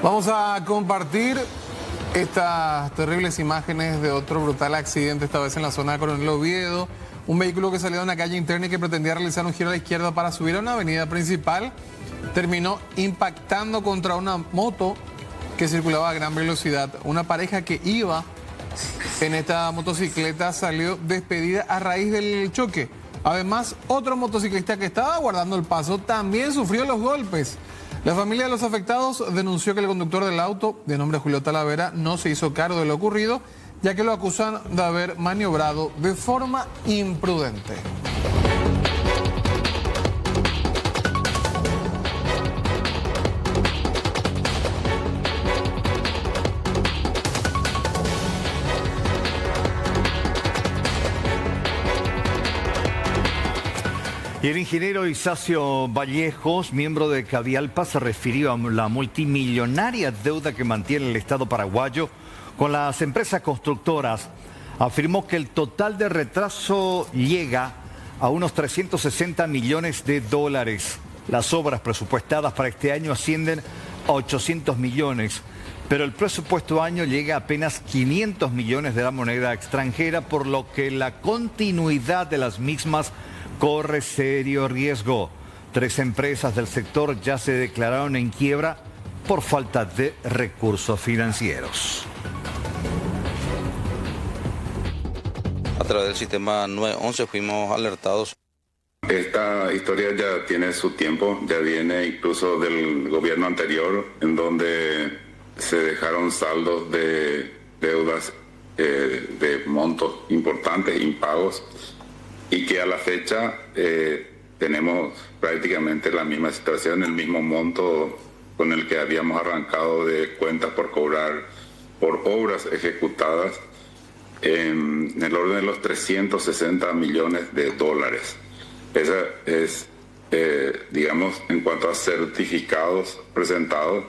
Vamos a compartir estas terribles imágenes de otro brutal accidente, esta vez en la zona de Coronel Oviedo. Un vehículo que salió de una calle interna y que pretendía realizar un giro a la izquierda para subir a una avenida principal, terminó impactando contra una moto que circulaba a gran velocidad. Una pareja que iba en esta motocicleta salió despedida a raíz del choque. Además, otro motociclista que estaba guardando el paso también sufrió los golpes. La familia de los afectados denunció que el conductor del auto, de nombre Julio Talavera, no se hizo cargo de lo ocurrido, ya que lo acusan de haber maniobrado de forma imprudente. Y el ingeniero Isacio Vallejos, miembro de Cavialpa, se refirió a la multimillonaria deuda que mantiene el Estado paraguayo con las empresas constructoras. Afirmó que el total de retraso llega a unos 360 millones de dólares. Las obras presupuestadas para este año ascienden a 800 millones, pero el presupuesto año llega a apenas 500 millones de la moneda extranjera, por lo que la continuidad de las mismas corre serio riesgo. 3 empresas del sector ya se declararon en quiebra por falta de recursos financieros. A través del sistema 911 fuimos alertados. Esta historia ya tiene su tiempo, ya viene incluso del gobierno anterior, en donde se dejaron saldos de deudas de montos importantes, impagos, y que a la fecha tenemos prácticamente la misma situación, el mismo monto con el que habíamos arrancado de cuentas por cobrar por obras ejecutadas en el orden de los 360 millones de dólares. Esa es, digamos, en cuanto a certificados presentados,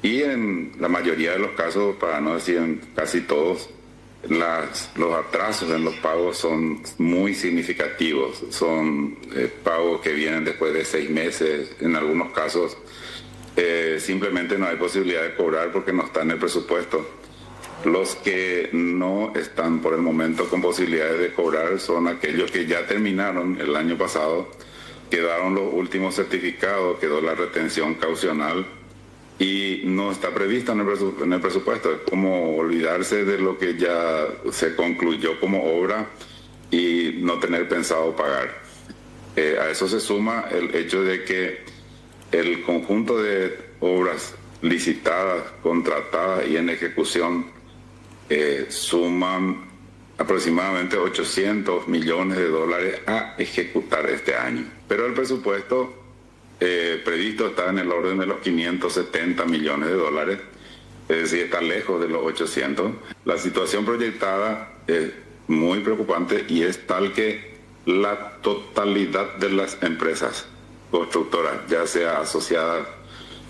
y en la mayoría de los casos, para no decir en casi todos, los atrasos en los pagos son muy significativos. Son pagos que vienen después de 6 meses. En algunos casos simplemente no hay posibilidad de cobrar porque no está en el presupuesto. Los que no están por el momento con posibilidades de cobrar son aquellos que ya terminaron el año pasado, quedaron los últimos certificados, quedó la retención caucional y no está prevista en el presupuesto. Es como olvidarse de lo que ya se concluyó como obra y no tener pensado pagar. A eso se suma el hecho de que el conjunto de obras licitadas, contratadas y en ejecución suman aproximadamente 800 millones de dólares a ejecutar este año. Pero el presupuesto previsto está en el orden de los 570 millones de dólares, es decir, está lejos de los 800. La situación proyectada es muy preocupante y es tal que la totalidad de las empresas constructoras, ya sea asociadas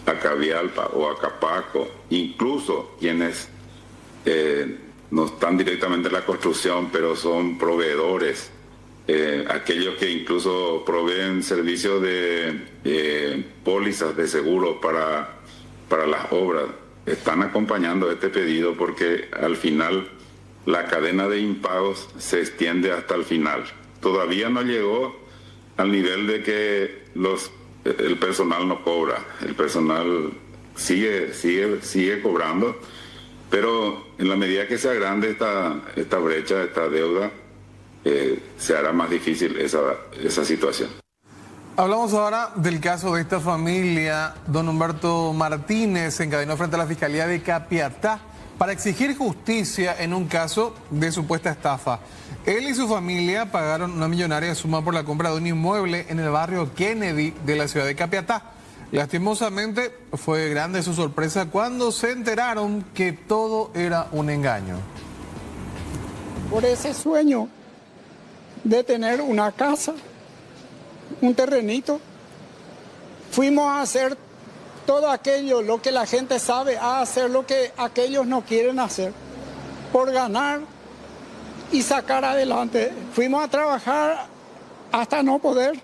a Cavialpa o a Capaco, incluso quienes no están directamente en la construcción, pero son proveedores, aquellos que incluso proveen servicios de pólizas de seguro para las obras, están acompañando este pedido porque al final la cadena de impagos se extiende hasta el final. Todavía no llegó al nivel de que el personal no cobra, el personal sigue cobrando, pero en la medida que se agrande esta brecha, esta deuda, se hará más difícil esa situación. Hablamos ahora del caso de esta familia. Don Humberto Martínez se encadenó frente a la Fiscalía de Capiatá para exigir justicia en un caso de supuesta estafa. Él y su familia pagaron una millonaria suma por la compra de un inmueble en el barrio Kennedy de la ciudad de Capiatá. Lastimosamente, fue grande su sorpresa cuando se enteraron que todo era un engaño. Por ese sueño de tener una casa, un terrenito, fuimos a hacer todo aquello, lo que la gente sabe, a hacer lo que aquellos no quieren hacer, por ganar y sacar adelante. Fuimos a trabajar hasta no poder,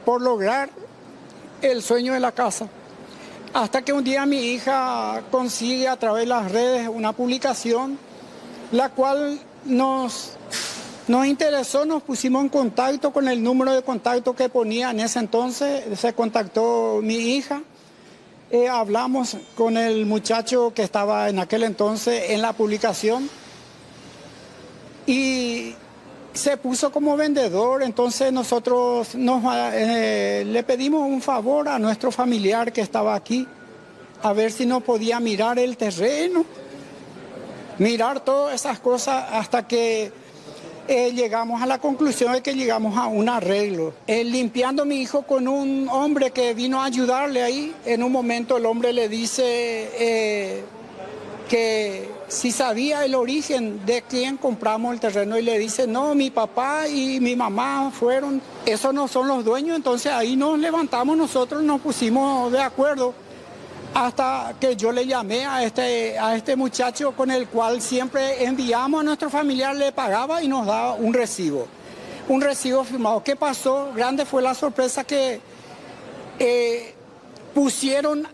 por lograr el sueño de la casa. Hasta que un día mi hija consigue a través de las redes una publicación, la cual nos interesó, nos pusimos en contacto con el número de contacto que ponía en ese entonces, se contactó mi hija, hablamos con el muchacho que estaba en aquel entonces en la publicación y se puso como vendedor. Entonces nosotros le pedimos un favor a nuestro familiar que estaba aquí, a ver si nos podía mirar el terreno, mirar todas esas cosas, hasta que llegamos a la conclusión de que llegamos a un arreglo. Limpiando a mi hijo con un hombre que vino a ayudarle ahí, en un momento el hombre le dice que si sabía el origen de quién compramos el terreno, y le dice, no, mi papá y mi mamá fueron, esos no son los dueños. Entonces ahí nos levantamos nosotros, nos pusimos de acuerdo, hasta que yo le llamé a este muchacho con el cual siempre enviamos a nuestro familiar, le pagaba y nos daba un recibo firmado. ¿Qué pasó? Grande fue la sorpresa que pusieron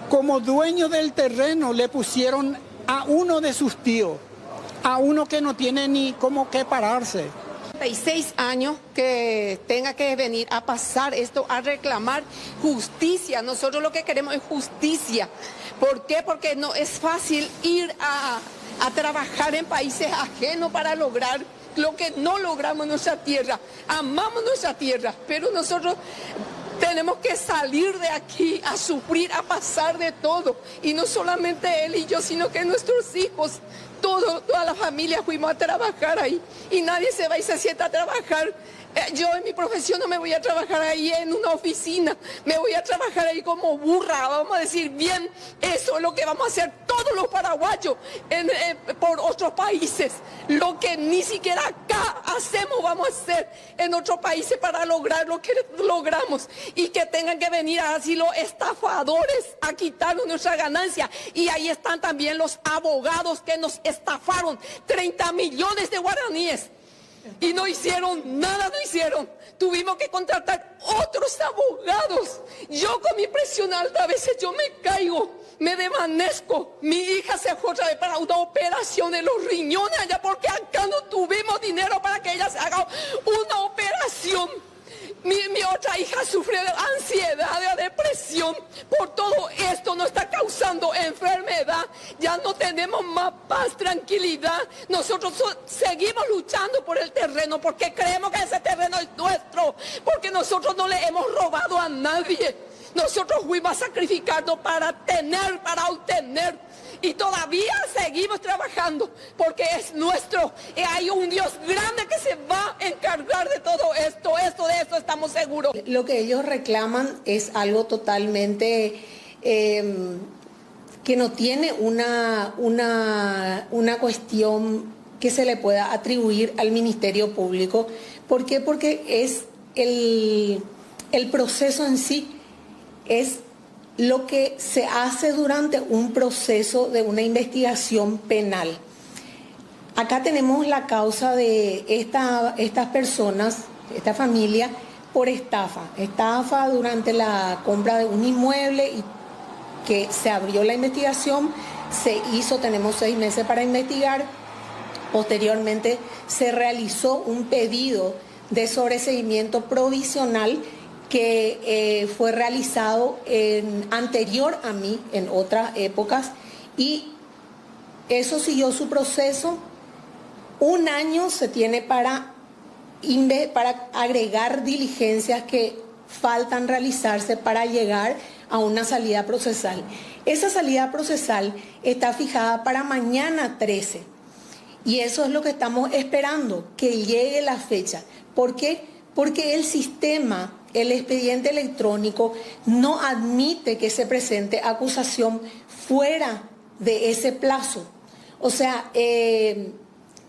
como dueño del terreno, le pusieron a uno de sus tíos, a uno que no tiene ni cómo que pararse. 36 años que tenga que venir a pasar esto, a reclamar justicia. Nosotros lo que queremos es justicia. ¿Por qué? Porque no es fácil ir a trabajar en países ajenos para lograr lo que no logramos en nuestra tierra. Amamos nuestra tierra, pero nosotros tenemos que salir de aquí a sufrir, a pasar de todo. Y no solamente él y yo, sino que nuestros hijos, toda la familia fuimos a trabajar ahí. Y nadie se va y se sienta a trabajar. Yo en mi profesión no me voy a trabajar ahí en una oficina, me voy a trabajar ahí como burra, vamos a decir bien, eso es lo que vamos a hacer todos los paraguayos por otros países, lo que ni siquiera acá hacemos vamos a hacer en otros países para lograr lo que logramos, y que tengan que venir así los estafadores a quitarnos nuestra ganancia. Y ahí están también los abogados que nos estafaron 30 millones de guaraníes. Y no hicieron nada, no hicieron. Tuvimos que contratar otros abogados. Yo con mi presión alta a veces yo me caigo, me desvanezco. Mi hija se fue otra vez para una operación de los riñones allá, porque acá no tuvimos dinero para que ella se haga una operación. Mi otra hija sufre de ansiedad, de depresión. Por todo esto nos está causando enfermedad. Ya no tenemos más paz, tranquilidad. Nosotros seguimos luchando por el terreno porque creemos que ese terreno es nuestro. Porque nosotros no le hemos robado a nadie. Nosotros fuimos a sacrificarnos para tener, para obtener. Y todavía seguimos trabajando porque es nuestro. Y hay un Dios grande que se va a encargar de todo esto. De esto estamos seguros. Lo que ellos reclaman es algo totalmente que no tiene una cuestión que se le pueda atribuir al Ministerio Público. ¿Por qué? Porque es el proceso en sí, es lo que se hace durante un proceso de una investigación penal. Acá tenemos la causa de estas personas, esta familia, por estafa durante la compra de un inmueble, y que se abrió la investigación, se hizo, tenemos 6 meses para investigar. Posteriormente se realizó un pedido de sobreseimiento provisional que fue realizado anterior a mí, en otras épocas, y eso siguió su proceso. 1 año se tiene para agregar diligencias que faltan realizarse para llegar a una salida procesal. Esa salida procesal está fijada para mañana 13, y eso es lo que estamos esperando, que llegue la fecha. ¿Por qué? Porque el sistema, el expediente electrónico, no admite que se presente acusación fuera de ese plazo. O sea,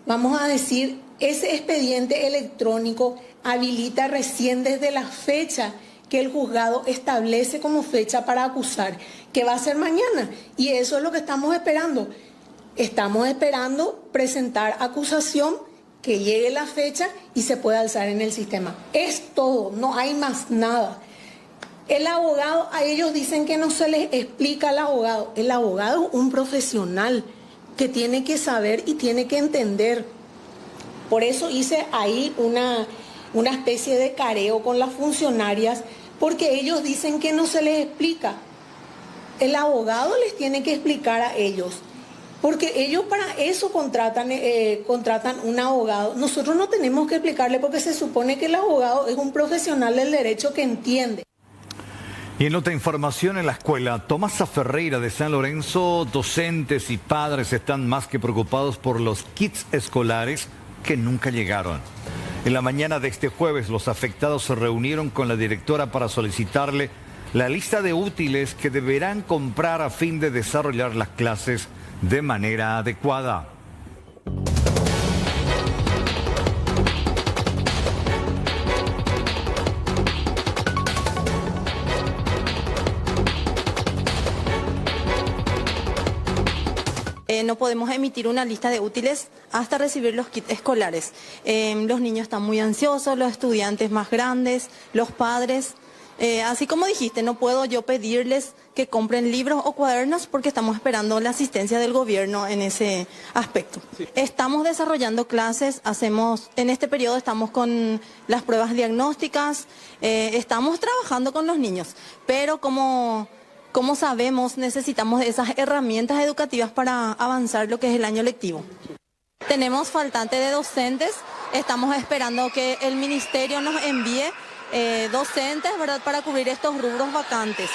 vamos a decir, ese expediente electrónico habilita recién desde la fecha que el juzgado establece como fecha para acusar, que va a ser mañana. Y eso es lo que estamos esperando. Estamos esperando presentar acusación, que llegue la fecha y se pueda alzar en el sistema. Es todo, no hay más nada. El abogado, a ellos dicen que no se les explica al abogado. El abogado es un profesional que tiene que saber y tiene que entender. Por eso hice ahí una especie de careo con las funcionarias, porque ellos dicen que no se les explica. El abogado les tiene que explicar a ellos, porque ellos para eso contratan un abogado. Nosotros no tenemos que explicarle porque se supone que el abogado es un profesional del derecho que entiende. Y en otra información, en la escuela Tomasa Ferreira de San Lorenzo, docentes y padres están más que preocupados por los kits escolares que nunca llegaron. En la mañana de este jueves, los afectados se reunieron con la directora para solicitarle la lista de útiles que deberán comprar a fin de desarrollar las clases de manera adecuada. No podemos emitir una lista de útiles hasta recibir los kits escolares. Los niños están muy ansiosos, los estudiantes más grandes, los padres. Así como dijiste, no puedo yo pedirles que compren libros o cuadernos porque estamos esperando la asistencia del gobierno en ese aspecto. Sí. Estamos desarrollando clases, en este periodo estamos con las pruebas diagnósticas, estamos trabajando con los niños, pero como sabemos, necesitamos esas herramientas educativas para avanzar lo que es el año lectivo. Tenemos faltante de docentes, estamos esperando que el ministerio nos envíe docentes, ¿verdad?, para cubrir estos rubros vacantes.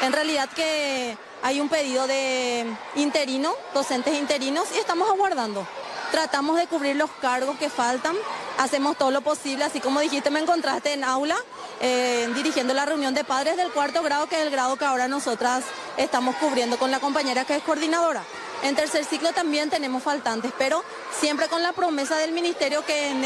En realidad que hay un pedido de docentes interinos, y estamos aguardando. Tratamos de cubrir los cargos que faltan, hacemos todo lo posible, así como dijiste, me encontraste en aula dirigiendo la reunión de padres del cuarto grado, que es el grado que ahora nosotras estamos cubriendo con la compañera que es coordinadora. En tercer ciclo también tenemos faltantes, pero siempre con la promesa del ministerio que en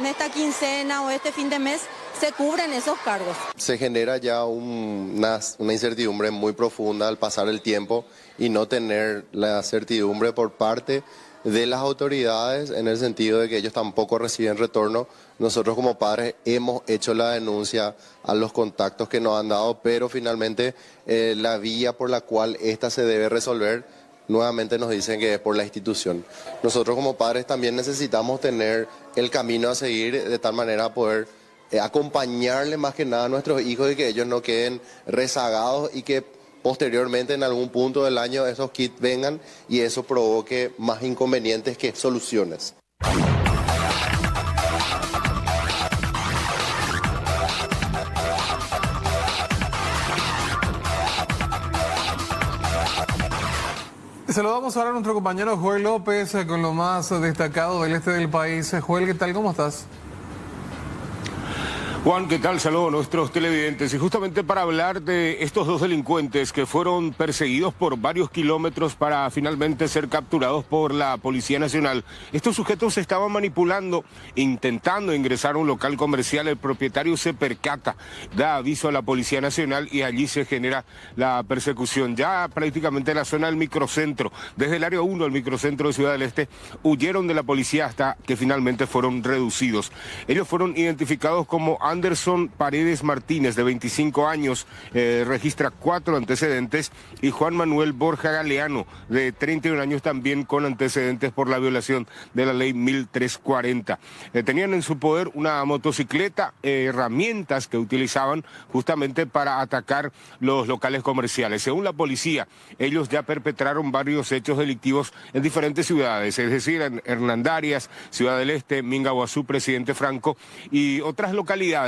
esta quincena o este fin de mes se cubren esos cargos. Se genera ya una incertidumbre muy profunda al pasar el tiempo y no tener la certidumbre por parte de las autoridades, en el sentido de que ellos tampoco reciben retorno. Nosotros como padres hemos hecho la denuncia a los contactos que nos han dado, pero finalmente la vía por la cual esta se debe resolver, nuevamente nos dicen que es por la institución. Nosotros como padres también necesitamos tener el camino a seguir de tal manera a poder acompañarle más que nada a nuestros hijos y que ellos no queden rezagados y que posteriormente en algún punto del año esos kits vengan y eso provoque más inconvenientes que soluciones. Saludamos ahora a nuestro compañero Joel López con lo más destacado del este del país. Joel, ¿qué tal? ¿Cómo estás? Juan, ¿qué tal? Saludos a nuestros televidentes. Y justamente para hablar de estos dos delincuentes que fueron perseguidos por varios kilómetros para finalmente ser capturados por la Policía Nacional. Estos sujetos se estaban manipulando, intentando ingresar a un local comercial. El propietario se percata, da aviso a la Policía Nacional y allí se genera la persecución. Ya prácticamente en la zona del microcentro, desde el área 1 del microcentro de Ciudad del Este, huyeron de la policía hasta que finalmente fueron reducidos. Ellos fueron identificados como Anderson Paredes Martínez, de 25 años, registra 4 antecedentes, y Juan Manuel Borja Galeano, de 31 años, también con antecedentes por la violación de la ley 1340. Tenían en su poder una motocicleta, herramientas que utilizaban justamente para atacar los locales comerciales. Según la policía, ellos ya perpetraron varios hechos delictivos en diferentes ciudades, es decir, en Hernandarias, Ciudad del Este, Mingaguazú, Presidente Franco y otras localidades.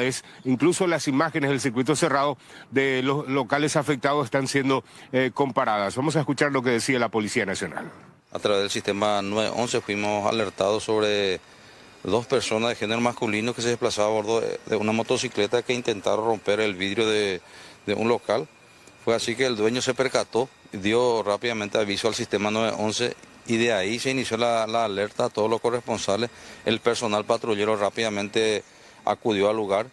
Incluso las imágenes del circuito cerrado de los locales afectados están siendo comparadas. Vamos a escuchar lo que decía la Policía Nacional. A través del sistema 911 fuimos alertados sobre 2 personas de género masculino que se desplazaban a bordo de una motocicleta que intentaron romper el vidrio de un local. Fue así que el dueño se percató, dio rápidamente aviso al sistema 911 y de ahí se inició la alerta a todos los corresponsales. El personal patrullero rápidamente acudió al lugar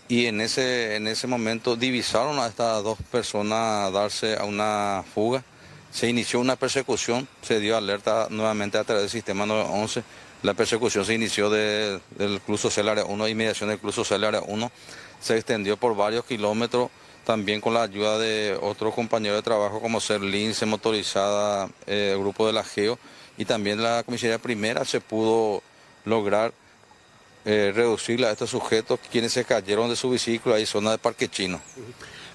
y en ese momento divisaron a estas 2 personas darse a una fuga. Se inició una persecución, se dio alerta nuevamente a través del sistema 911. La persecución se inició del Club Social Área 1, inmediación del Club Social Área 1, se extendió por varios kilómetros, también con la ayuda de otros compañeros de trabajo como ser Lince Motorizada, el grupo de la GEO y también la comisaría primera, se pudo lograr reducir a estos sujetos quienes se cayeron de su vehículo ahí en zona de Parque Chino.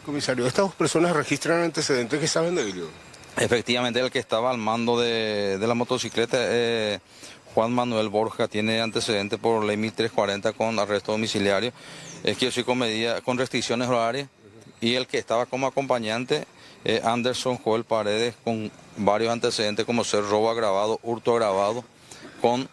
Comisario, ¿estas dos personas registran antecedentes que saben de ello? Efectivamente, el que estaba al mando de la motocicleta, Juan Manuel Borja, tiene antecedentes por ley 1340 con arresto domiciliario, quiero decir con restricciones horarias, y el que estaba como acompañante, Anderson Joel Paredes, con varios antecedentes como ser robo agravado, hurto agravado, con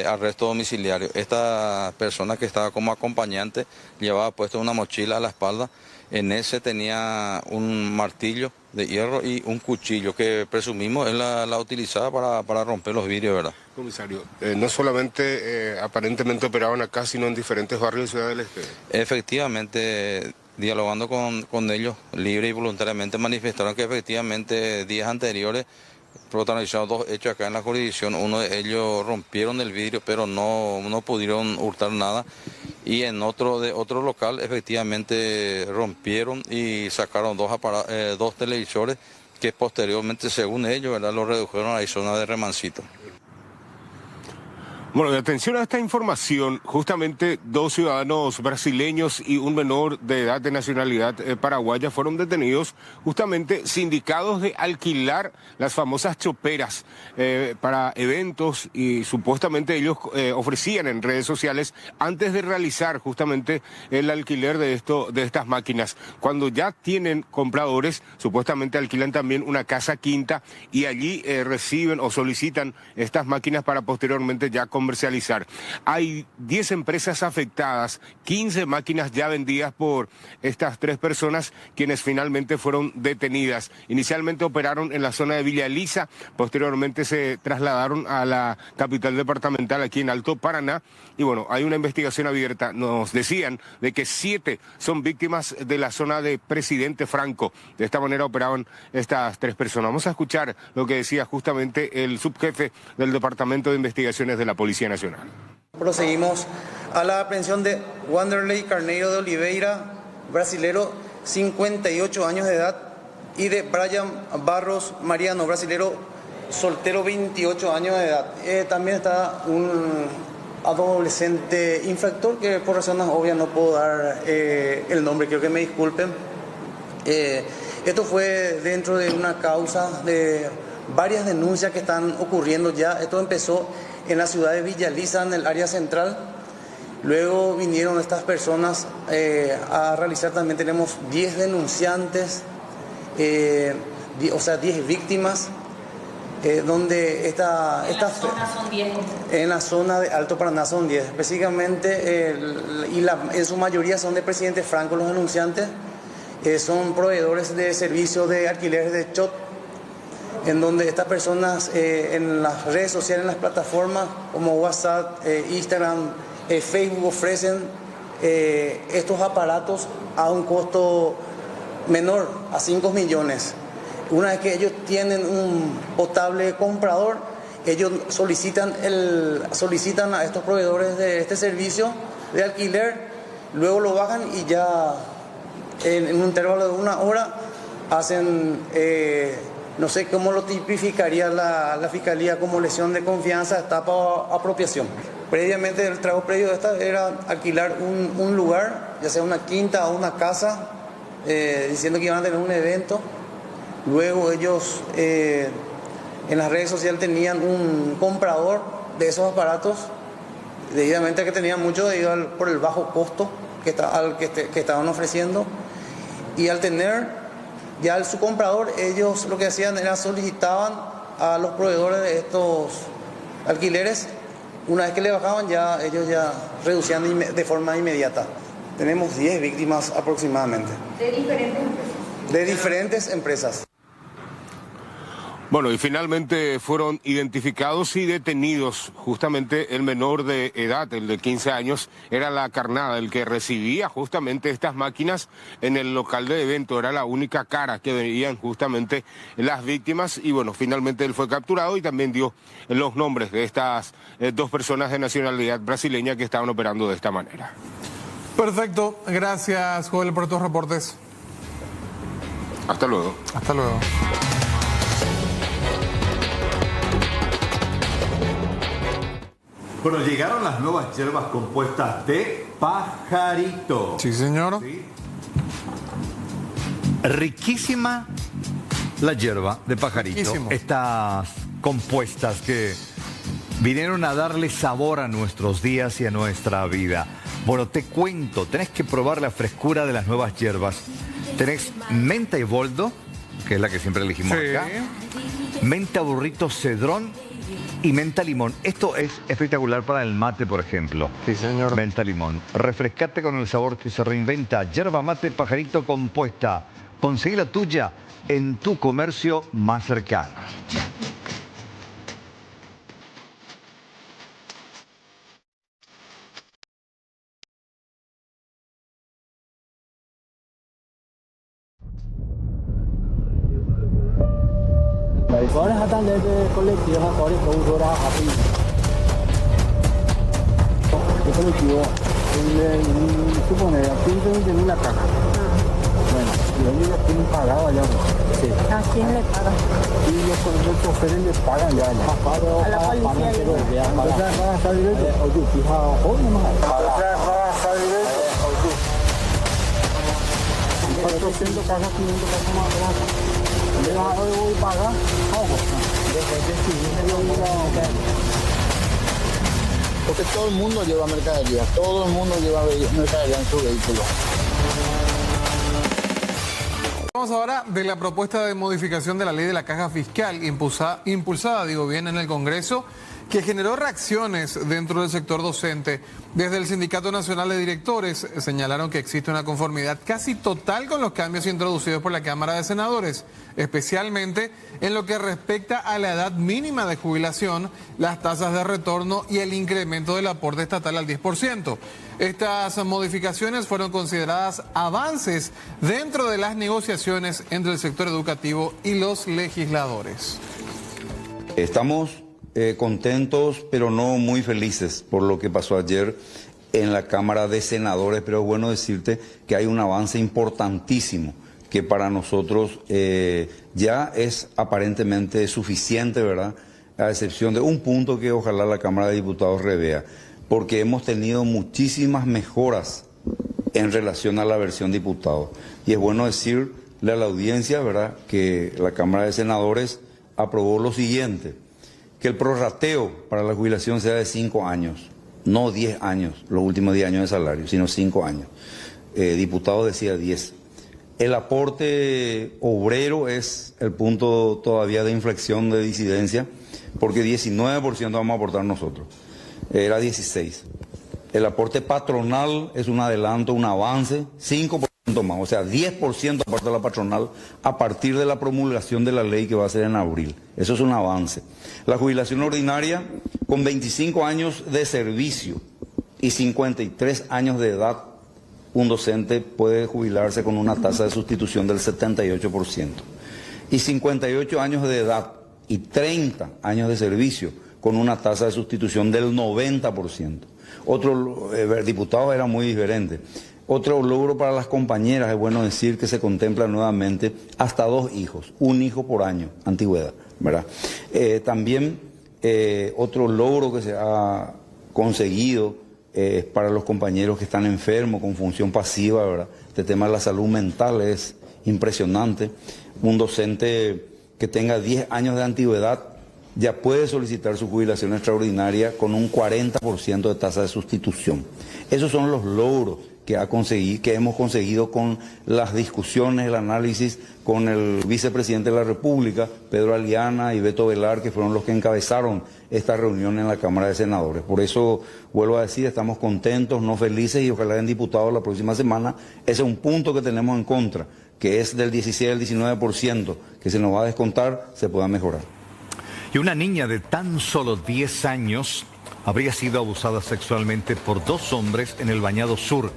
arresto domiciliario. Esta persona que estaba como acompañante llevaba puesto una mochila a la espalda, en ese tenía un martillo de hierro y un cuchillo que presumimos él la utilizaba para romper los vidrios, ¿verdad? Comisario, no solamente aparentemente operaban acá, sino en diferentes barrios de Ciudad del Este. Efectivamente, dialogando con ellos, libre y voluntariamente manifestaron que efectivamente días anteriores protagonizaron dos hechos acá en la jurisdicción. Uno de ellos rompieron el vidrio, pero no pudieron hurtar nada. Y en otro local, efectivamente, rompieron y sacaron dos televisores que posteriormente, según ellos, ¿verdad?, lo redujeron a la zona de Remancito. Bueno, de atención a esta información, justamente 2 ciudadanos brasileños y un menor de edad de nacionalidad paraguaya fueron detenidos, justamente sindicados de alquilar las famosas choperas para eventos, y supuestamente ellos ofrecían en redes sociales antes de realizar justamente el alquiler de estas máquinas. Cuando ya tienen compradores, supuestamente alquilan también una casa quinta y allí reciben o solicitan estas máquinas para posteriormente ya comercializar. Hay 10 empresas afectadas, 15 máquinas ya vendidas por estas 3 personas, quienes finalmente fueron detenidas. Inicialmente operaron en la zona de Villa Elisa, posteriormente se trasladaron a la capital departamental aquí en Alto Paraná, y bueno, hay una investigación abierta. Nos decían de que 7 son víctimas de la zona de Presidente Franco. De esta manera operaban estas 3 personas. Vamos a escuchar lo que decía justamente el subjefe del Departamento de Investigaciones de la Policía Nacional. Procedimos a la aprehensión de Wanderley Carneiro de Oliveira, brasilero, 58 años de edad, y de Brian Barros Mariano, brasilero, soltero, 28 años de edad. También está un adolescente infractor que por razones obvias no puedo dar el nombre, quiero que me disculpen. Esto fue dentro de una causa de varias denuncias que están ocurriendo ya. Esto empezó en la ciudad de Villa Elisa, en el área central. Luego vinieron estas personas a realizar, también tenemos 10 denunciantes, o sea, 10 víctimas, donde en la zona de Alto Paraná son 10, específicamente, en su mayoría son de Presidente Franco los denunciantes, son proveedores de servicios de alquileres de shot, en donde estas personas en las redes sociales, en las plataformas como WhatsApp, Instagram, Facebook, ofrecen estos aparatos a un costo menor, a 5 millones. Una vez que ellos tienen un potable comprador, ellos solicitan a estos proveedores de este servicio de alquiler, luego lo bajan y ya en un intervalo de 1 hora hacen, no sé cómo lo tipificaría la Fiscalía, como lesión de confianza, etapa apropiación. Previamente, el trabajo previo de esta era alquilar un lugar, ya sea una quinta o una casa, diciendo que iban a tener un evento. Luego ellos en las redes sociales tenían un comprador de esos aparatos, debidamente que tenían mucho debido por el bajo costo que estaban ofreciendo. Y al tener ya su comprador, ellos lo que hacían era solicitaban a los proveedores de estos alquileres. Una vez que le bajaban, ya ellos ya reducían de forma inmediata. Tenemos 10 víctimas aproximadamente. ¿De diferentes empresas? De diferentes empresas. Bueno, y finalmente fueron identificados y detenidos. Justamente el menor de edad, el de 15 años, era la carnada, el que recibía justamente estas máquinas en el local de evento. Era la única cara que veían justamente las víctimas. Y bueno, finalmente él fue capturado y también dio los nombres de estas 2 personas de nacionalidad brasileña que estaban operando de esta manera. Perfecto. Gracias, Joel, por tus reportes. Hasta luego. Hasta luego. Bueno, llegaron las nuevas hierbas compuestas de pajarito. Sí, señor. ¿Sí? Riquísima la hierba de pajarito. Riquísimo. Estas compuestas que vinieron a darle sabor a nuestros días y a nuestra vida. Bueno, te cuento, tenés que probar la frescura de las nuevas hierbas. Tenés menta y boldo, que es la que siempre elegimos acá. Menta burrito cedrón y menta limón. Esto es espectacular para el mate, por ejemplo. Sí, señor. Menta limón. Refrescate con el sabor que se reinventa. Yerba mate pajarito compuesta. Conseguí la tuya en tu comercio más cercano. Có hát tan để colectivo ha có để câu đồ ra học đi. Cái colectivo el supone aquí tiene una caja. Bueno, y ellos tienen pagado allá. Sí. ¿A quién le paga? Y los choferes les pagan ya. A la policía. Para salir oye, fija, hoy nomás. Para salir oye. 400 cajas, 500 cajas más atrás. Hoy paga algo. Porque todo el mundo lleva mercadería, todo el mundo lleva mercadería en su vehículo. Vamos ahora de la propuesta de modificación de la ley de la caja fiscal impulsada en el Congreso, que generó reacciones dentro del sector docente. Desde el Sindicato Nacional de Directores señalaron que existe una conformidad casi total con los cambios introducidos por la Cámara de Senadores, especialmente en lo que respecta a la edad mínima de jubilación, las tasas de retorno y el incremento del aporte estatal al 10%. Estas modificaciones fueron consideradas avances dentro de las negociaciones entre el sector educativo y los legisladores. Estamos contentos, pero no muy felices por lo que pasó ayer en la Cámara de Senadores, pero es bueno decirte que hay un avance importantísimo que para nosotros ya es aparentemente suficiente, ¿verdad? A excepción de un punto que ojalá la Cámara de Diputados revea, porque hemos tenido muchísimas mejoras en relación a la versión diputado. Y es bueno decirle a la audiencia, ¿verdad?, que la Cámara de Senadores aprobó lo siguiente: que el prorrateo para la jubilación sea de 5 años, no 10 años, los últimos 10 años de salario, sino 5 años. Diputado decía 10. El aporte obrero es el punto todavía de inflexión, de disidencia, porque 19% vamos a aportar nosotros. Era 16. El aporte patronal es un adelanto, un avance, 5% más, o sea, 10% aparte de la patronal a partir de la promulgación de la ley que va a ser en abril. Eso es un avance. La jubilación ordinaria con 25 años de servicio y 53 años de edad, un docente puede jubilarse con una tasa de sustitución del 78%. Y 58 años de edad y 30 años de servicio con una tasa de sustitución del 90%. Otro diputado era muy diferente. Otro logro para las compañeras, es bueno decir que se contempla nuevamente hasta 2 hijos, un hijo por año, antigüedad, ¿verdad? También otro logro que se ha conseguido para los compañeros que están enfermos con función pasiva, ¿verdad? Este tema de la salud mental es impresionante. Un docente que tenga 10 años de antigüedad ya puede solicitar su jubilación extraordinaria con un 40% de tasa de sustitución. Esos son los logros que hemos conseguido con las discusiones, el análisis con el vicepresidente de la República, Pedro Aliana, y Beto Velar, que fueron los que encabezaron esta reunión en la Cámara de Senadores. Por eso, vuelvo a decir, estamos contentos, no felices, y ojalá en diputados la próxima semana. Ese es un punto que tenemos en contra, que es del 16 al 19%, que se nos va a descontar, se pueda mejorar. Y una niña de tan solo 10 años habría sido abusada sexualmente por 2 hombres en el Bañado Sur.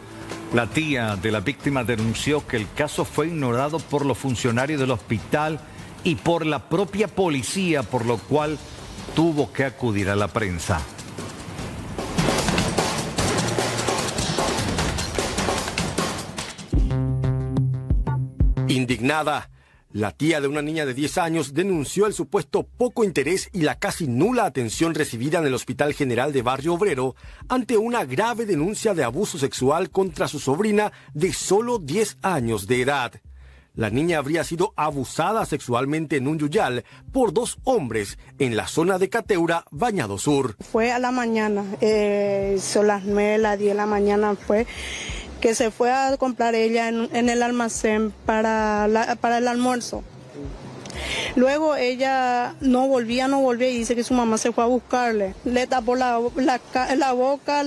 La tía de la víctima denunció que el caso fue ignorado por los funcionarios del hospital y por la propia policía, por lo cual tuvo que acudir a la prensa. Indignada, La tía de una niña de 10 años denunció el supuesto poco interés y la casi nula atención recibida en el Hospital General de Barrio Obrero ante una grave denuncia de abuso sexual contra su sobrina de solo 10 años de edad. La niña habría sido abusada sexualmente en un yuyal por 2 hombres en la zona de Cateura, Bañado Sur. Fue a la mañana, son las 9, las 10 de la mañana fue que se fue a comprar ella en el almacén para el almuerzo. Luego ella no volvía y dice que su mamá se fue a buscarle. Le tapó la boca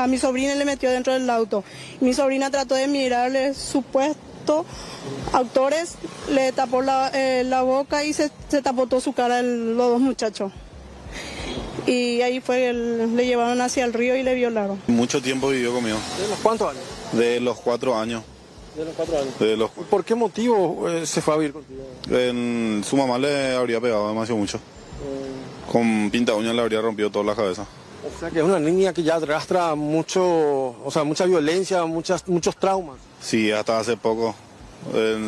a mi sobrina y le metió dentro del auto. Mi sobrina trató de mirarle supuesto autores, le tapó la boca y se tapó toda su cara los 2 muchachos. Y ahí fue, le llevaron hacia el río y le violaron. Mucho tiempo vivió conmigo. ¿De los cuántos años? De los 4 años. ¿De los 4 años? ¿Por qué motivo se fue a vivir contigo? Su mamá le habría pegado demasiado mucho. Con pinta uñas le habría rompido toda la cabeza. O sea que es una niña que ya arrastra mucha violencia, muchos traumas. Sí, hasta hace poco.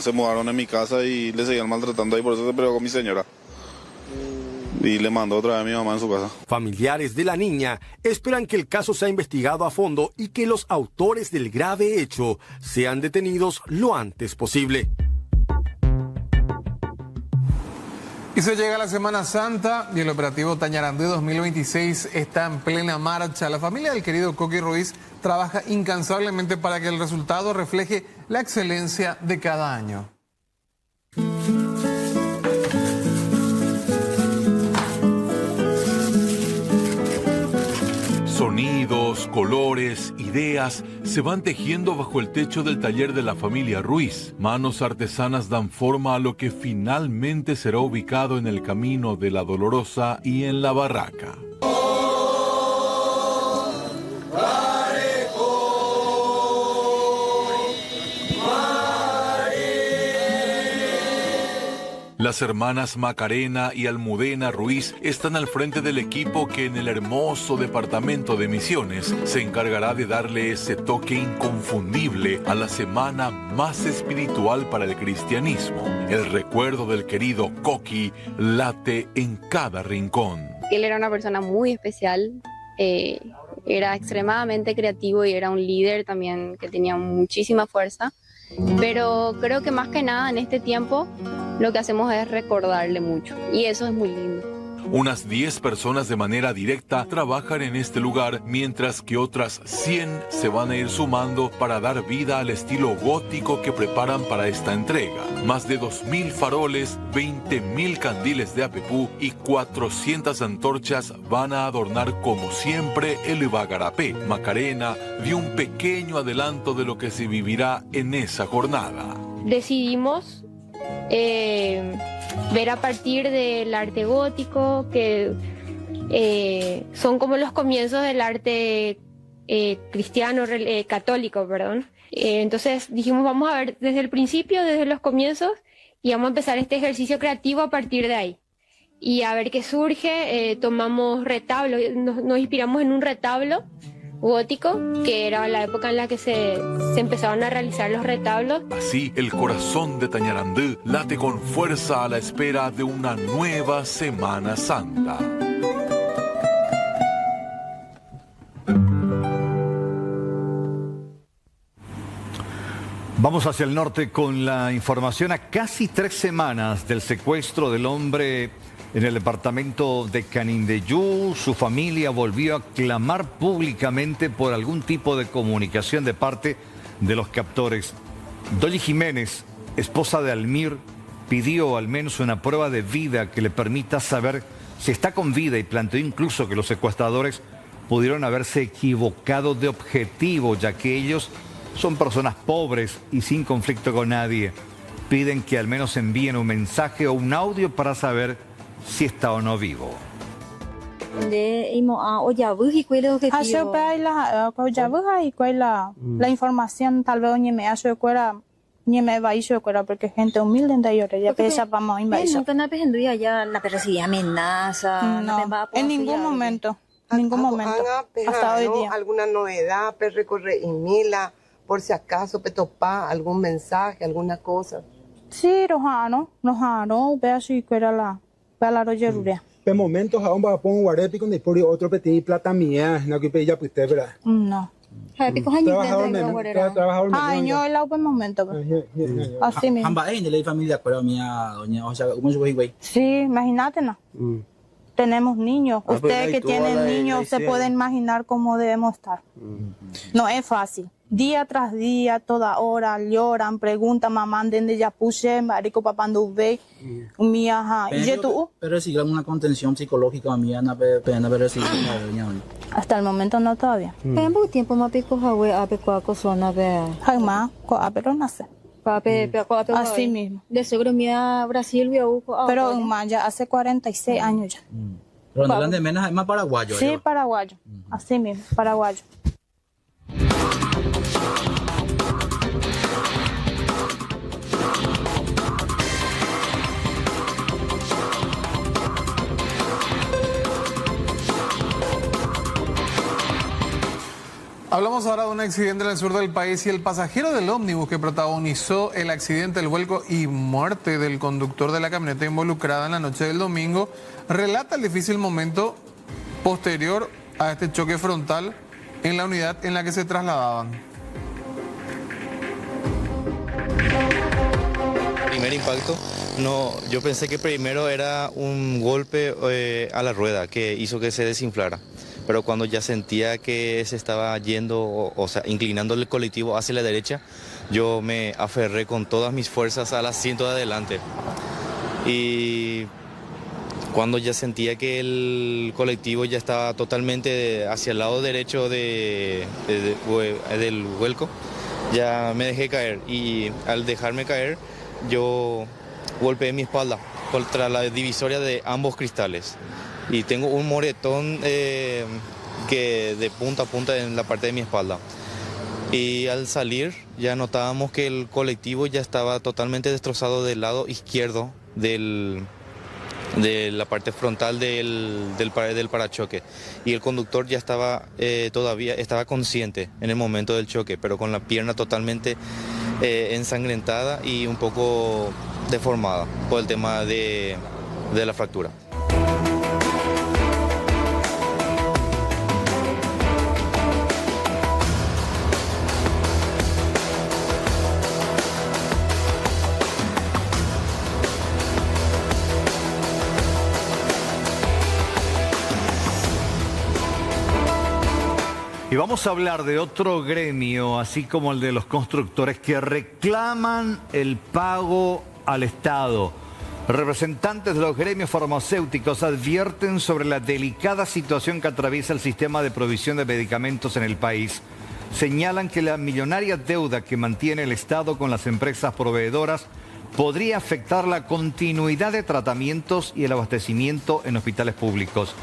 Se mudaron en mi casa y le seguían maltratando y por eso se peleó con mi señora. Y le mandó otra vez a mi mamá en su casa. Familiares de la niña esperan que el caso sea investigado a fondo y que los autores del grave hecho sean detenidos lo antes posible. Y se llega la Semana Santa y el operativo Tañarandú 2026 está en plena marcha. La familia del querido Coqui Ruiz trabaja incansablemente para que el resultado refleje la excelencia de cada año. Sonidos, colores, ideas se van tejiendo bajo el techo del taller de la familia Ruiz. Manos artesanas dan forma a lo que finalmente será ubicado en el Camino de la Dolorosa y en la Barraca. Las hermanas Macarena y Almudena Ruiz están al frente del equipo que en el hermoso departamento de Misiones se encargará de darle ese toque inconfundible a la semana más espiritual para el cristianismo. El recuerdo del querido Coqui late en cada rincón. Él era una persona muy especial, era extremadamente creativo y era un líder también que tenía muchísima fuerza. Pero creo que más que nada en este tiempo lo que hacemos es recordarle mucho y eso es muy lindo. Unas 10 personas de manera directa trabajan en este lugar, mientras que otras 100 se van a ir sumando para dar vida al estilo gótico que preparan para esta entrega. Más de 2.000 faroles, 20.000 candiles de apepú y 400 antorchas van a adornar como siempre el Bagarapé. Macarena dio un pequeño adelanto de lo que se vivirá en esa jornada. Decidimos ver a partir del arte gótico, que son como los comienzos del arte cristiano, católico, perdón. Entonces dijimos, vamos a ver desde el principio, desde los comienzos, y vamos a empezar este ejercicio creativo a partir de ahí. Y a ver qué surge, tomamos retablos, nos inspiramos en un retablo gótico, que era la época en la que se empezaban a realizar los retablos. Así, el corazón de Tañarandú late con fuerza a la espera de una nueva Semana Santa. Vamos hacia el norte con la información a casi 3 semanas del secuestro del hombre en el departamento de Canindeyú. Su familia volvió a clamar públicamente por algún tipo de comunicación de parte de los captores. Dolly Jiménez, esposa de Almir, pidió al menos una prueba de vida que le permita saber si está con vida y planteó incluso que los secuestradores pudieron haberse equivocado de objetivo, ya que ellos son personas pobres y sin conflicto con nadie. Piden que al menos envíen un mensaje o un audio para saber si está o no vivo. La información tal vez ni me hace ni me va a ir porque gente humilde en ellos ya pesa vamos invadir. No ya la recibía amenaza, no, en ningún momento. En ningún momento. Hasta hoy día. Alguna novedad, recorrer y mila, por si acaso, topar algún mensaje, alguna cosa. Sí, rojano, ve así que era la rojeruria. En momentos aún va a poner guarepi con después otro petit plata mía, no que pedía pues ¿verdad? No. Trabajador yo el auto en momento. Así mismo. Amba en la familia pero mía doña, o sea, ¿cómo se güey? Sí, imagínate, ¿no? Tenemos niños. Ustedes que tienen niños se pueden imaginar cómo debemos estar. No es fácil. Día tras día, toda hora, lloran, preguntan, mamá, ¿dónde ya puse? Marico, papá, no ve. Pero si una contención psicológica, mía, pero si hasta el momento no todavía. En poco tiempo más pico hawe ape cuaco zona ve. Jaima, pero nace. Así mismo. De seguro mía Brasil vio. Pero ya hace 46 años ya. Pero no de menos es más paraguayo. Sí, paraguayo. Así mismo, paraguayo. Hablamos ahora de un accidente en el sur del país y el pasajero del ómnibus que protagonizó el accidente, el vuelco y muerte del conductor de la camioneta involucrada en la noche del domingo, relata el difícil momento posterior a este choque frontal en la unidad en la que se trasladaban. Primer impacto, yo pensé que primero era un golpe a la rueda que hizo que se desinflara. Pero cuando ya sentía que se estaba yendo, o sea, inclinando el colectivo hacia la derecha, yo me aferré con todas mis fuerzas al asiento de adelante. Y cuando ya sentía que el colectivo ya estaba totalmente hacia el lado derecho del vuelco, ya me dejé caer. Y al dejarme caer, yo golpeé mi espalda contra la divisoria de ambos cristales. Y tengo un moretón que de punta a punta en la parte de mi espalda. Y al salir ya notábamos que el colectivo ya estaba totalmente destrozado del lado izquierdo de la parte frontal del parachoque. Y el conductor ya estaba todavía estaba consciente en el momento del choque, pero con la pierna totalmente ensangrentada y un poco deformada por el tema de la fractura. Y vamos a hablar de otro gremio, así como el de los constructores, que reclaman el pago al Estado. Representantes de los gremios farmacéuticos advierten sobre la delicada situación que atraviesa el sistema de provisión de medicamentos en el país. Señalan que la millonaria deuda que mantiene el Estado con las empresas proveedoras podría afectar la continuidad de tratamientos y el abastecimiento en hospitales públicos.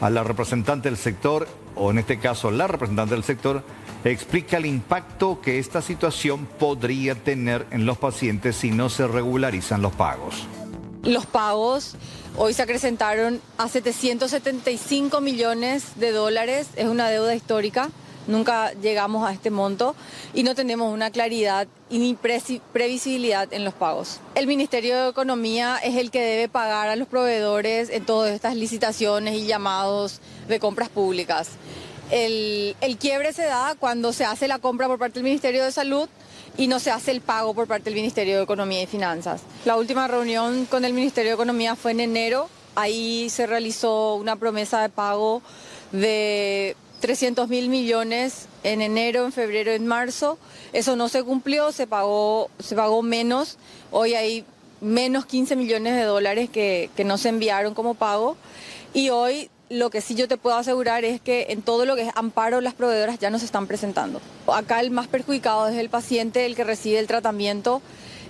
A la representante del sector, o en este caso la representante del sector, explica el impacto que esta situación podría tener en los pacientes si no se regularizan los pagos. Los pagos hoy se acrecentaron a 775 millones de dólares, es una deuda histórica, nunca llegamos a este monto y no tenemos una claridad y ni previsibilidad en los pagos. El Ministerio de Economía es el que debe pagar a los proveedores en todas estas licitaciones y llamados de compras públicas. El quiebre se da cuando se hace la compra por parte del Ministerio de Salud y no se hace el pago por parte del Ministerio de Economía y Finanzas. La última reunión con el Ministerio de Economía fue en enero. Ahí se realizó una promesa de pago de 300.000 millones en enero, en febrero, en marzo. Eso no se cumplió, se pagó menos. Hoy hay menos 15 millones de dólares que no se enviaron como pago. Y hoy lo que sí yo te puedo asegurar es que en todo lo que es amparo las proveedoras ya no se están presentando. Acá el más perjudicado es el paciente, el que recibe el tratamiento.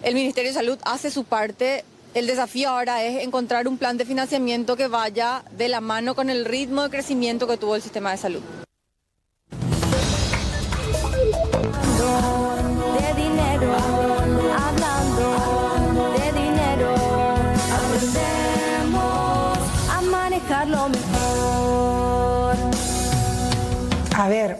El Ministerio de Salud hace su parte. El desafío ahora es encontrar un plan de financiamiento que vaya de la mano con el ritmo de crecimiento que tuvo el sistema de salud. De dinero, hablando de dinero, aprendemos a manejarlo mejor. A ver,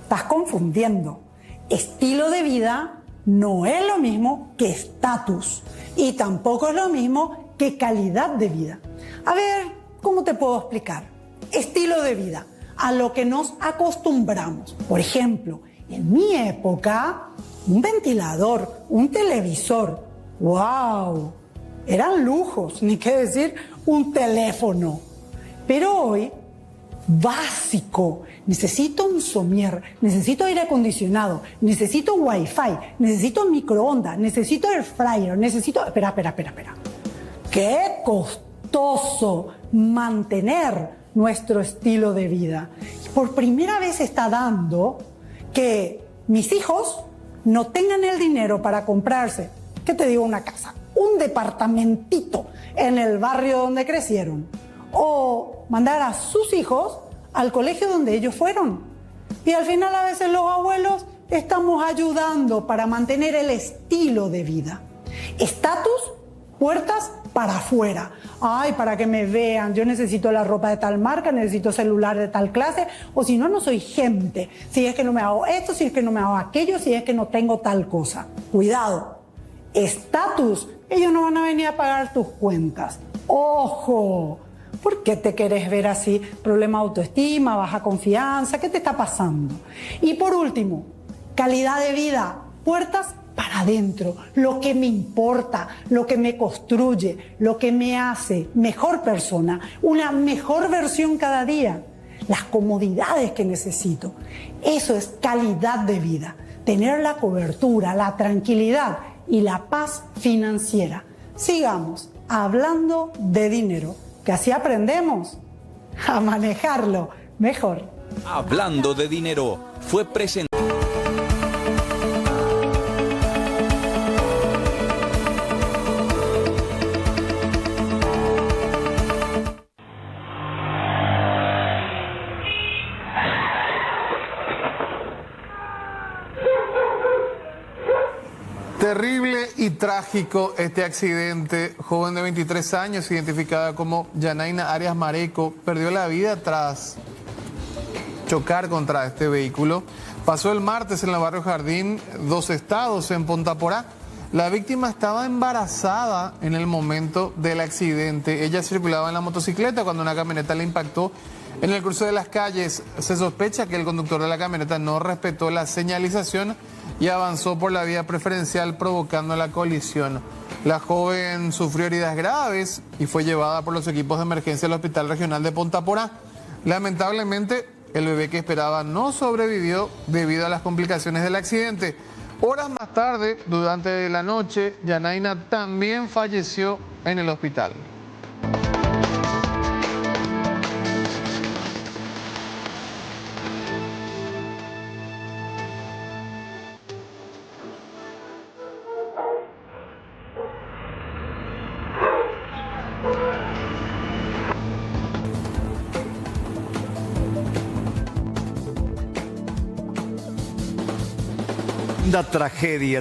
estás confundiendo estilo de vida no es lo mismo que estatus y tampoco es lo mismo que calidad de vida. A ver, ¿cómo te puedo explicar? Estilo de vida, a lo que nos acostumbramos. Por ejemplo, en mi época, un ventilador, un televisor, ¡wow! Eran lujos, ni qué decir un teléfono. Pero hoy, básico, necesito un somier, necesito aire acondicionado, necesito wifi, necesito microondas, necesito air fryer, necesito... Espera. ¡Qué costoso mantener nuestro estilo de vida! Por primera vez está dando que mis hijos no tengan el dinero para comprarse, ¿qué te digo? Una casa, un departamentito en el barrio donde crecieron, o mandar a sus hijos al colegio donde ellos fueron. Y al final a veces los abuelos estamos ayudando para mantener el estilo de vida. Estatus, puertas para afuera. Ay, para que me vean, yo necesito la ropa de tal marca, necesito celular de tal clase, o si no, no soy gente. Si es que no me hago esto, si es que no me hago aquello, si es que no tengo tal cosa. Cuidado. Estatus, ellos no van a venir a pagar tus cuentas. ¡Ojo! ¿Por qué te querés ver así? Problema de autoestima, baja confianza, ¿qué te está pasando? Y por último, calidad de vida, puertas para adentro, lo que me importa, lo que me construye, lo que me hace mejor persona, una mejor versión cada día, las comodidades que necesito. Eso es calidad de vida, tener la cobertura, la tranquilidad y la paz financiera. Sigamos hablando de dinero, que así aprendemos a manejarlo mejor. Hablando de dinero, fue presentado. Terrible y trágico este accidente. Joven de 23 años, identificada como Yanaina Arias Mareco, perdió la vida tras chocar contra este vehículo. Pasó el martes en el barrio Jardín, Dos Estados, en Ponta Porá. La víctima estaba embarazada en el momento del accidente. Ella circulaba en la motocicleta cuando una camioneta le impactó en el cruce de las calles. Se sospecha que el conductor de la camioneta no respetó la señalización y avanzó por la vía preferencial, provocando la colisión. La joven sufrió heridas graves y fue llevada por los equipos de emergencia al Hospital Regional de Ponta Porá. Lamentablemente, el bebé que esperaba no sobrevivió debido a las complicaciones del accidente. Horas más tarde, durante la noche, Yanaina también falleció en el hospital.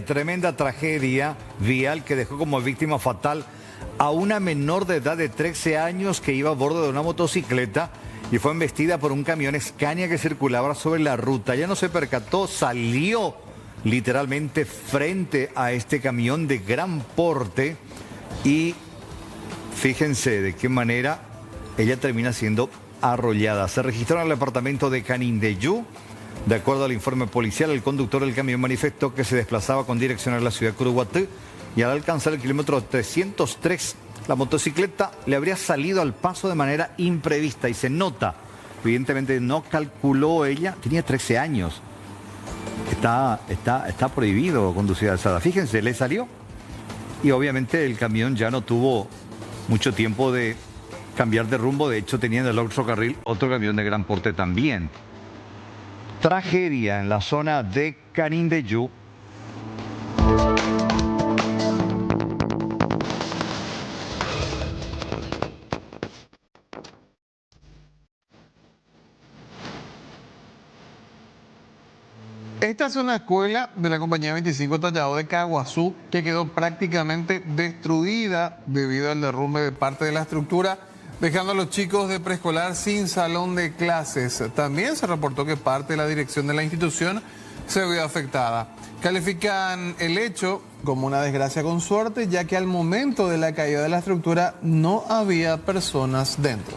Tremenda tragedia vial que dejó como víctima fatal a una menor de edad de 13 años que iba a bordo de una motocicleta y fue embestida por un camión Scania que circulaba sobre la ruta. Ya no se percató, salió literalmente frente a este camión de gran porte y fíjense de qué manera ella termina siendo arrollada. Se registró en el departamento de Canindeyú. De acuerdo al informe policial, el conductor del camión manifestó que se desplazaba con dirección a la ciudad de Curuguatú y al alcanzar el kilómetro 303, la motocicleta le habría salido al paso de manera imprevista y se nota. Evidentemente no calculó ella, tenía 13 años. Está prohibido conducir a esa edad. Fíjense, le salió y obviamente el camión ya no tuvo mucho tiempo de cambiar de rumbo. De hecho, tenía en el otro carril otro camión de gran porte también. Tragedia en la zona de Canindeyú. Esta es una escuela de la compañía 25 Tallado de Caguazú que quedó prácticamente destruida debido al derrumbe de parte de la estructura, dejando a los chicos de preescolar sin salón de clases. También se reportó que parte de la dirección de la institución se vio afectada. Califican el hecho como una desgracia con suerte, ya que al momento de la caída de la estructura no había personas dentro.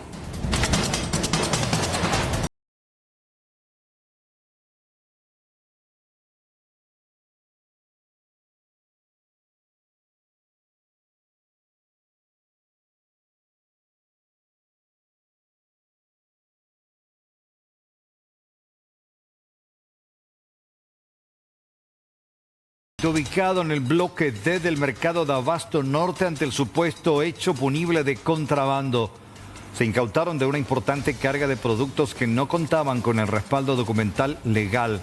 Ubicado en el bloque D del mercado de Abasto Norte ante el supuesto hecho punible de contrabando. Se incautaron de una importante carga de productos que no contaban con el respaldo documental legal.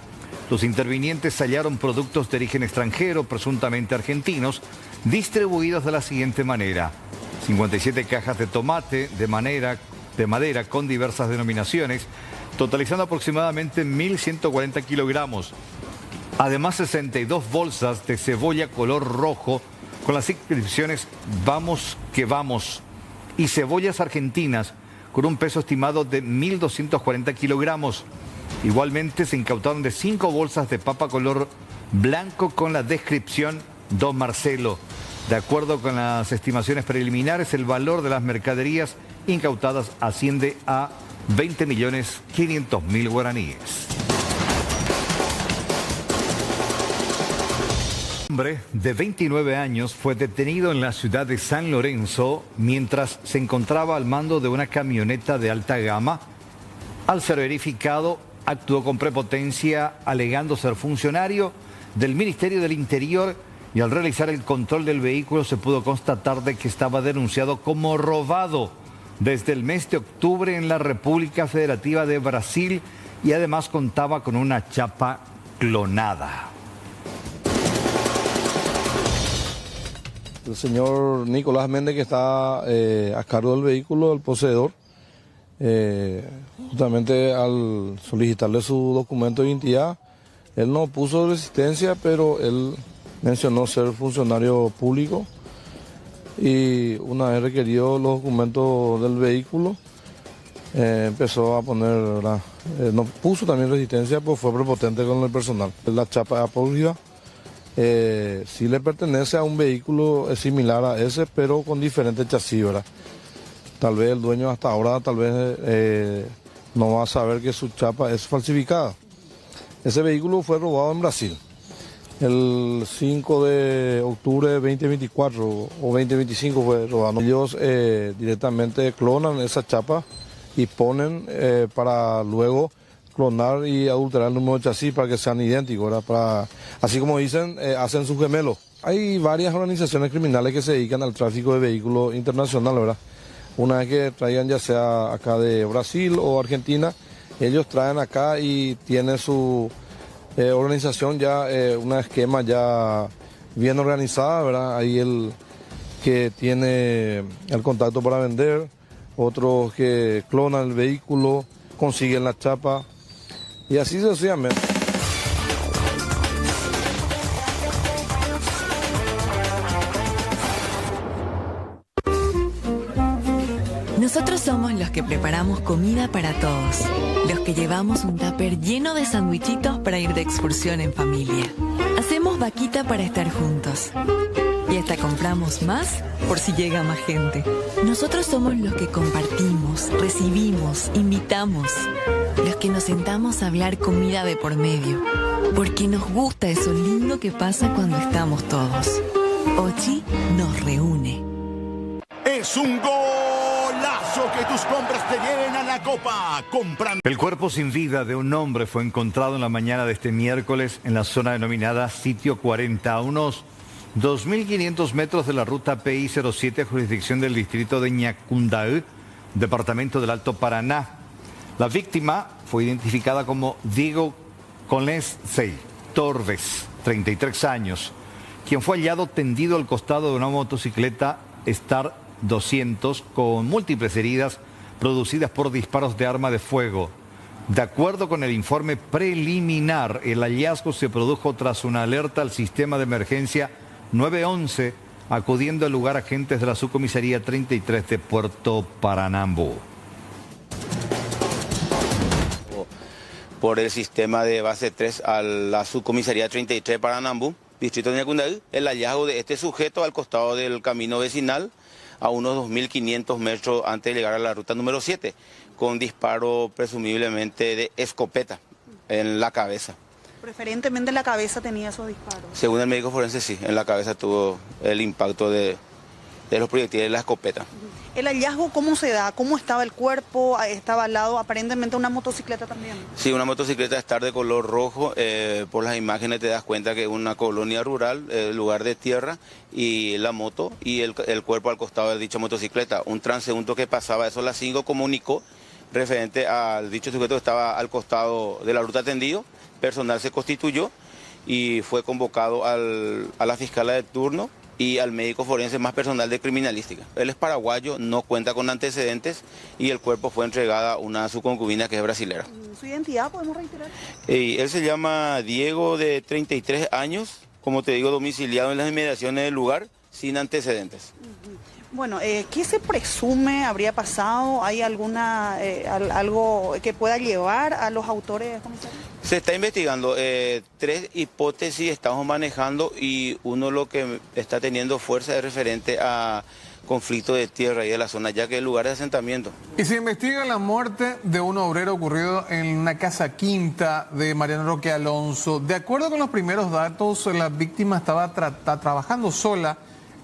Los intervinientes hallaron productos de origen extranjero, presuntamente argentinos, distribuidos de la siguiente manera: 57 cajas de tomate de madera con diversas denominaciones, totalizando aproximadamente 1.140 kilogramos. Además, 62 bolsas de cebolla color rojo con las inscripciones "Vamos que vamos" y cebollas argentinas con un peso estimado de 1.240 kilogramos. Igualmente se incautaron de 5 bolsas de papa color blanco con la descripción "Don Marcelo". De acuerdo con las estimaciones preliminares, el valor de las mercaderías incautadas asciende a 20.500.000 guaraníes. Un hombre de 29 años fue detenido en la ciudad de San Lorenzo mientras se encontraba al mando de una camioneta de alta gama. Al ser verificado, actuó con prepotencia alegando ser funcionario del Ministerio del Interior, y al realizar el control del vehículo se pudo constatar de que estaba denunciado como robado desde el mes de octubre en la República Federativa de Brasil, y además contaba con una chapa clonada. El señor Nicolás Méndez, que está a cargo del vehículo, el poseedor, justamente al solicitarle su documento de identidad, él no puso resistencia, pero él mencionó ser funcionario público, y una vez requerido los documentos del vehículo, empezó a poner, no puso también resistencia, pues fue prepotente con el personal. La chapa apócrifa sí le pertenece a un vehículo similar a ese, pero con diferente chasis, ¿verdad? Tal vez el dueño hasta ahora no va a saber que su chapa es falsificada. Ese vehículo fue robado en Brasil el 5 de octubre de 2024 o 2025 fue robado. Ellos directamente clonan esa chapa y ponen para luego clonar y adulterar el número de chasis para que sean idénticos, ¿verdad? Así como dicen, hacen sus gemelos. Hay varias organizaciones criminales que se dedican al tráfico de vehículos internacional, ¿verdad? Una vez que traigan, ya sea acá de Brasil o Argentina, ellos traen acá y tienen su organización ya, una esquema ya bien organizada, ¿verdad? Ahí el que tiene el contacto para vender, otros que clonan el vehículo, consiguen la chapa, y así sucesivamente. Nosotros somos los que preparamos comida para todos, los que llevamos un tupper lleno de sandwichitos para ir de excursión en familia. Hacemos vaquita para estar juntos. Y hasta compramos más por si llega más gente. Nosotros somos los que compartimos, recibimos, invitamos. Los que nos sentamos a hablar comida de por medio. Porque nos gusta eso lindo que pasa cuando estamos todos. Ochi nos reúne. Es un golazo que tus compras te lleven a la copa. Comprando. El cuerpo sin vida de un hombre fue encontrado en la mañana de este miércoles en la zona denominada Sitio 40, a unos 2.500 metros de la ruta PI-07, jurisdicción del distrito de Ñacundaú, departamento del Alto Paraná. La víctima fue identificada como Diego Colensey Torres, 33 años, quien fue hallado tendido al costado de una motocicleta Star 200 con múltiples heridas producidas por disparos de arma de fuego. De acuerdo con el informe preliminar, el hallazgo se produjo tras una alerta al sistema de emergencia 911, acudiendo al lugar agentes de la subcomisaría 33 de Puerto Paranambu. por el sistema de base 3 a la subcomisaría 33 para Paranambú, distrito de Ñacundaí, el hallazgo de este sujeto al costado del camino vecinal a unos 2.500 metros antes de llegar a la ruta número 7, con disparo presumiblemente de escopeta en la cabeza. Preferentemente en la cabeza tenía esos disparos. Según el médico forense, sí, en la cabeza tuvo el impacto de los proyectiles de la escopeta. ¿El hallazgo cómo se da? ¿Cómo estaba el cuerpo? ¿Estaba al lado aparentemente una motocicleta también? Sí, una motocicleta estar de color rojo. Por las imágenes te das cuenta que es una colonia rural, lugar de tierra, y la moto y el cuerpo al costado de dicha motocicleta. Un transeúnte que pasaba eso a las 5 comunicó referente al dicho sujeto que estaba al costado de la ruta tendido. Personal se constituyó y fue convocado a la fiscala de turno y al médico forense más personal de criminalística. Él es paraguayo, no cuenta con antecedentes y el cuerpo fue entregado a una su concubina que es brasilera. ¿Su identidad podemos reiterar? Él se llama Diego, de 33 años, como te digo, domiciliado en las inmediaciones del lugar, sin antecedentes. Bueno, ¿qué se presume habría pasado? ¿Hay alguna algo que pueda llevar a los autores, comisario? Se está investigando, 3 hipótesis estamos manejando y uno lo que está teniendo fuerza es referente a conflicto de tierra y de la zona, ya que es el lugar de asentamiento. Y se investiga la muerte de un obrero ocurrido en una casa quinta de Mariano Roque Alonso. De acuerdo con los primeros datos, la víctima estaba trabajando sola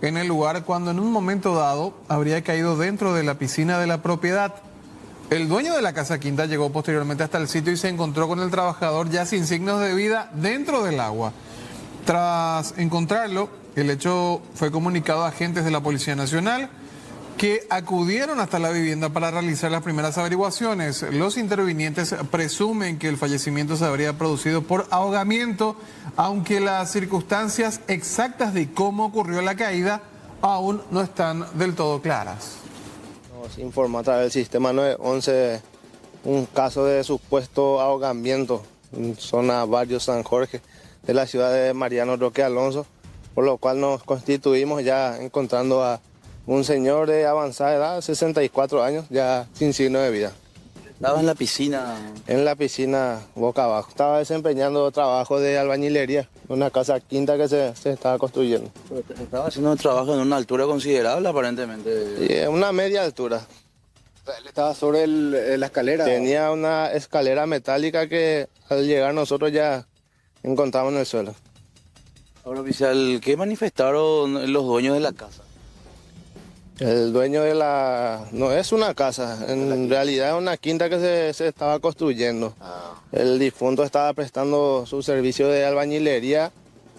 en el lugar cuando en un momento dado habría caído dentro de la piscina de la propiedad. El dueño de la casa quinta llegó posteriormente hasta el sitio y se encontró con el trabajador ya sin signos de vida dentro del agua. Tras encontrarlo, el hecho fue comunicado a agentes de la Policía Nacional que acudieron hasta la vivienda para realizar las primeras averiguaciones. Los intervinientes presumen que el fallecimiento se habría producido por ahogamiento, aunque las circunstancias exactas de cómo ocurrió la caída aún no están del todo claras. Nos informó a través del sistema 911 un caso de supuesto ahogamiento en zona Barrio San Jorge de la ciudad de Mariano Roque Alonso, por lo cual nos constituimos ya encontrando a un señor de avanzada edad, 64 años, ya sin signo de vida. ¿Estaba en la piscina? En la piscina, boca abajo. Estaba desempeñando trabajo de albañilería, una casa quinta que se estaba construyendo. Estaba haciendo un trabajo en una altura considerable, aparentemente. Sí, una media altura. ¿Él estaba sobre la escalera? Tenía una escalera metálica que al llegar nosotros ya encontramos en el suelo. Ahora, oficial, ¿qué manifestaron los dueños de la casa? El dueño de la... no es una casa, en realidad es una quinta que se estaba construyendo. El difunto estaba prestando su servicio de albañilería,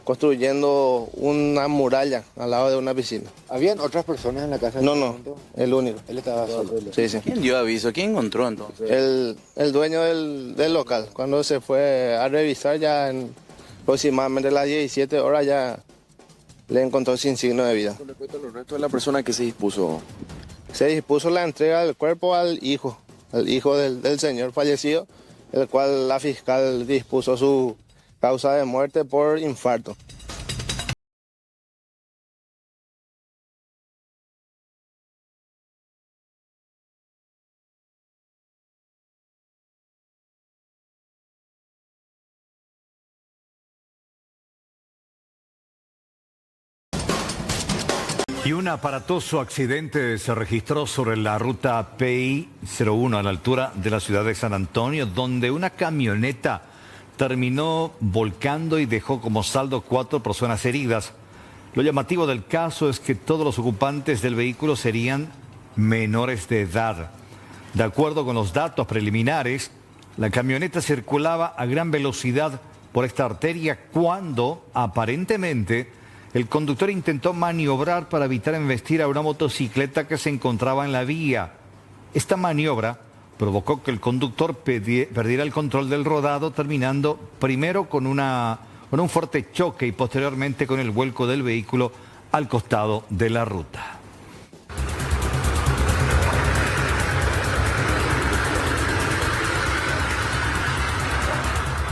construyendo una muralla al lado de una piscina. ¿Habían otras personas en la casa? No, el único. Él estaba solo. Sí. ¿Quién dio aviso? ¿Quién encontró entonces? El dueño del local. Cuando se fue a revisar ya en aproximadamente las 17 horas ya le encontró sin signo de vida. Con respecto a los restos de la persona que se dispuso. Se dispuso la entrega del cuerpo al hijo del señor fallecido, el cual la fiscal dispuso su causa de muerte por infarto. Y un aparatoso accidente se registró sobre la ruta PI 01 a la altura de la ciudad de San Antonio, donde una camioneta terminó volcando y dejó como saldo 4 personas heridas. Lo llamativo del caso es que todos los ocupantes del vehículo serían menores de edad. De acuerdo con los datos preliminares, la camioneta circulaba a gran velocidad por esta arteria cuando aparentemente el conductor intentó maniobrar para evitar embestir a una motocicleta que se encontraba en la vía. Esta maniobra provocó que el conductor perdiera el control del rodado, terminando primero con un fuerte choque y posteriormente con el vuelco del vehículo al costado de la ruta.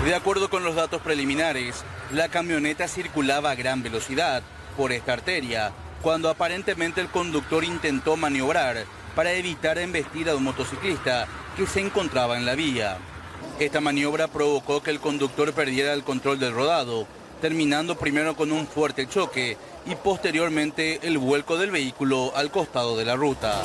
De acuerdo con los datos preliminares, la camioneta circulaba a gran velocidad por esta arteria, cuando aparentemente el conductor intentó maniobrar para evitar embestir a un motociclista que se encontraba en la vía. Esta maniobra provocó que el conductor perdiera el control del rodado, terminando primero con un fuerte choque y posteriormente el vuelco del vehículo al costado de la ruta.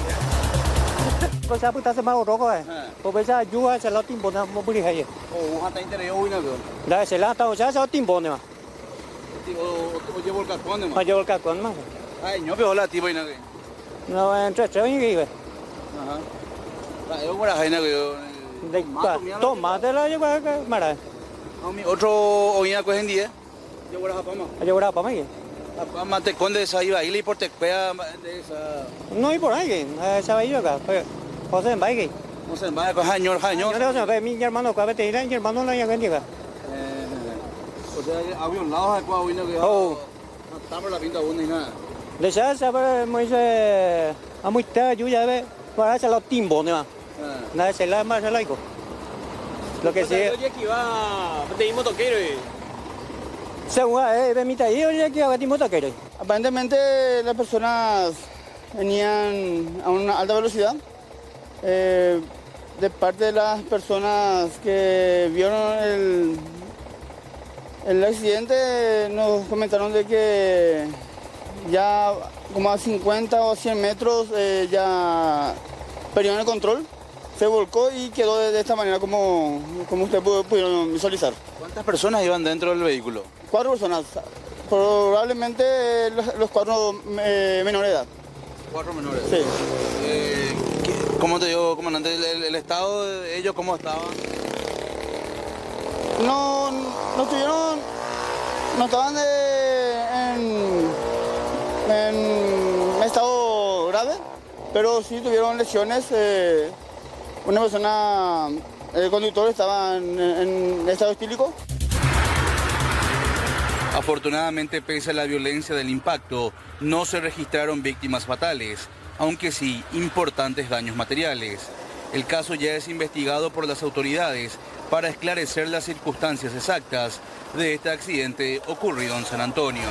Otro oía cogen 10. Mate conde esa iba y por te pea de esa. No hay por ahí, esa iba acá. José en Baigui. José en Baigui, años. Mi hermano acá vete ir, mi hermano la ya vendiga. O sea, había un lado de cuau vino que estamos la pinta buena y nada. Le ya sabe muy a muy tarde yo ya ve para hacer los timbos, ¿no? Nada se la más laico. Lo que sí. Oye, que iba de motoquero y según mi taller, oye, que iba de motoquero. Aparentemente las personas venían a una alta velocidad. De parte de las personas que vieron el accidente nos comentaron de que ya como a 50 o 100 metros ya perdieron el control, se volcó y quedó de esta manera como ustedes pudieron visualizar. ¿Cuántas personas iban dentro del vehículo? 4 personas, probablemente los 4 menores de edad. 4 menores. Sí. ¿Cómo te digo, comandante, el estado de ellos cómo estaban? No estaban en estado grave, pero sí tuvieron lesiones. Una persona, el conductor estaba en estado estílico. Afortunadamente, pese a la violencia del impacto, no se registraron víctimas fatales, aunque sí importantes daños materiales. El caso ya es investigado por las autoridades para esclarecer las circunstancias exactas de este accidente ocurrido en San Antonio.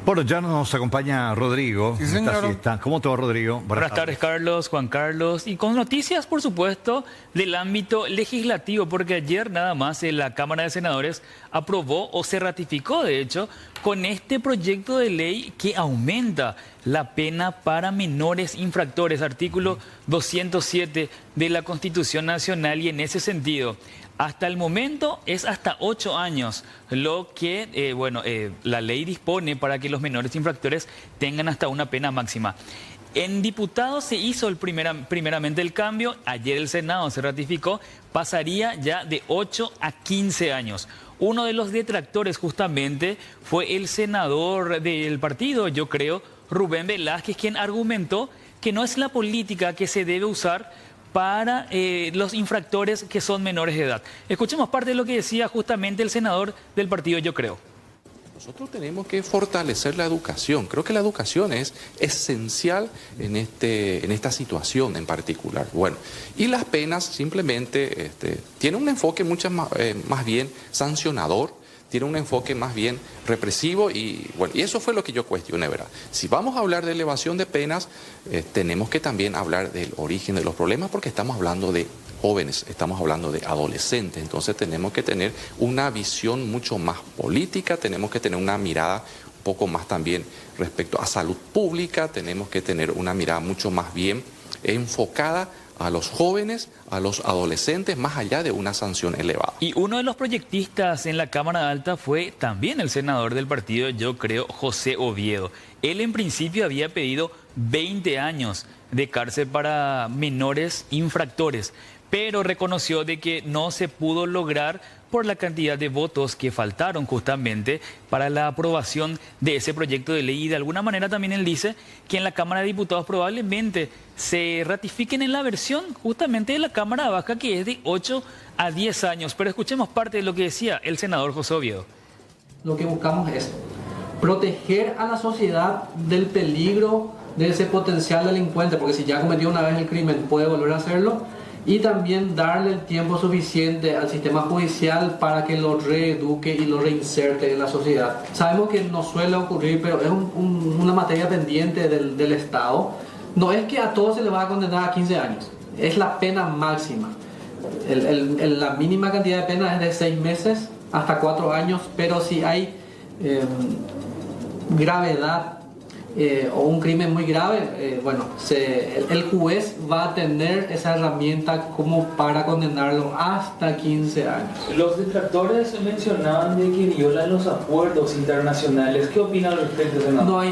Bueno, ya nos acompaña Rodrigo. Sí, señor. ¿Cómo te va, Rodrigo? Buenas tardes, Carlos, Juan Carlos. Y con noticias, por supuesto, del ámbito legislativo, porque ayer nada más la Cámara de Senadores aprobó o se ratificó, de hecho, con este proyecto de ley que aumenta la pena para menores infractores, artículo 207 de la Constitución Nacional, y en ese sentido, hasta el momento es hasta 8 años lo que la ley dispone para que los menores infractores tengan hasta una pena máxima. En diputados se hizo primeramente el cambio, ayer el Senado se ratificó, pasaría ya de 8 a 15 años. Uno de los detractores justamente fue el senador del partido, yo creo, Rubén Velázquez, quien argumentó que no es la política que se debe usar para los infractores que son menores de edad. Escuchemos parte de lo que decía justamente el senador del partido, yo creo. Nosotros tenemos que fortalecer la educación. Creo que la educación es esencial en esta situación en particular. Bueno, y las penas simplemente tienen un enfoque mucho más bien sancionador, tiene un enfoque más bien represivo y eso fue lo que yo cuestioné, ¿verdad? Si vamos a hablar de elevación de penas, tenemos que también hablar del origen de los problemas porque estamos hablando de jóvenes, estamos hablando de adolescentes, entonces tenemos que tener una visión mucho más política, tenemos que tener una mirada un poco más también respecto a salud pública, tenemos que tener una mirada mucho más bien enfocada a los jóvenes, a los adolescentes, más allá de una sanción elevada. Y uno de los proyectistas en la Cámara Alta fue también el senador del partido, yo creo, José Oviedo. Él en principio había pedido 20 años de cárcel para menores infractores, pero reconoció de que no se pudo lograr por la cantidad de votos que faltaron justamente para la aprobación de ese proyecto de ley. Y de alguna manera también él dice que en la Cámara de Diputados probablemente se ratifiquen en la versión justamente de la Cámara Baja, que es de 8 a 10 años. Pero escuchemos parte de lo que decía el senador José Oviedo. Lo que buscamos es proteger a la sociedad del peligro de ese potencial delincuente, porque si ya cometió una vez el crimen puede volver a hacerlo, y también darle el tiempo suficiente al sistema judicial para que lo reeduque y lo reinserte en la sociedad. Sabemos que no suele ocurrir, pero es una materia pendiente del Estado, no es que a todos se les va a condenar a 15 años, es la pena máxima. La mínima cantidad de pena es de 6 meses hasta 4 años, pero si hay gravedad o un crimen muy grave, el juez va a tener esa herramienta como para condenarlo hasta 15 años. Los detractores mencionaban de que violan los acuerdos internacionales. ¿Qué opinan al respecto, senador?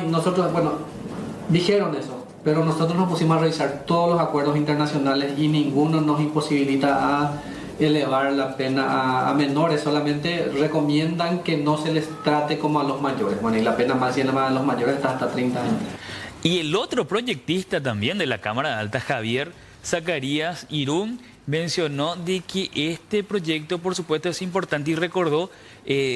Dijeron eso, pero nosotros nos pusimos a revisar todos los acuerdos internacionales y ninguno nos imposibilita a elevar la pena a menores, solamente recomiendan que no se les trate como a los mayores. Bueno, y la pena máxima a los mayores está hasta 30 años. Y el otro proyectista también de la Cámara de Alta, Javier Zacarías Irún, mencionó de que este proyecto, por supuesto, es importante y recordó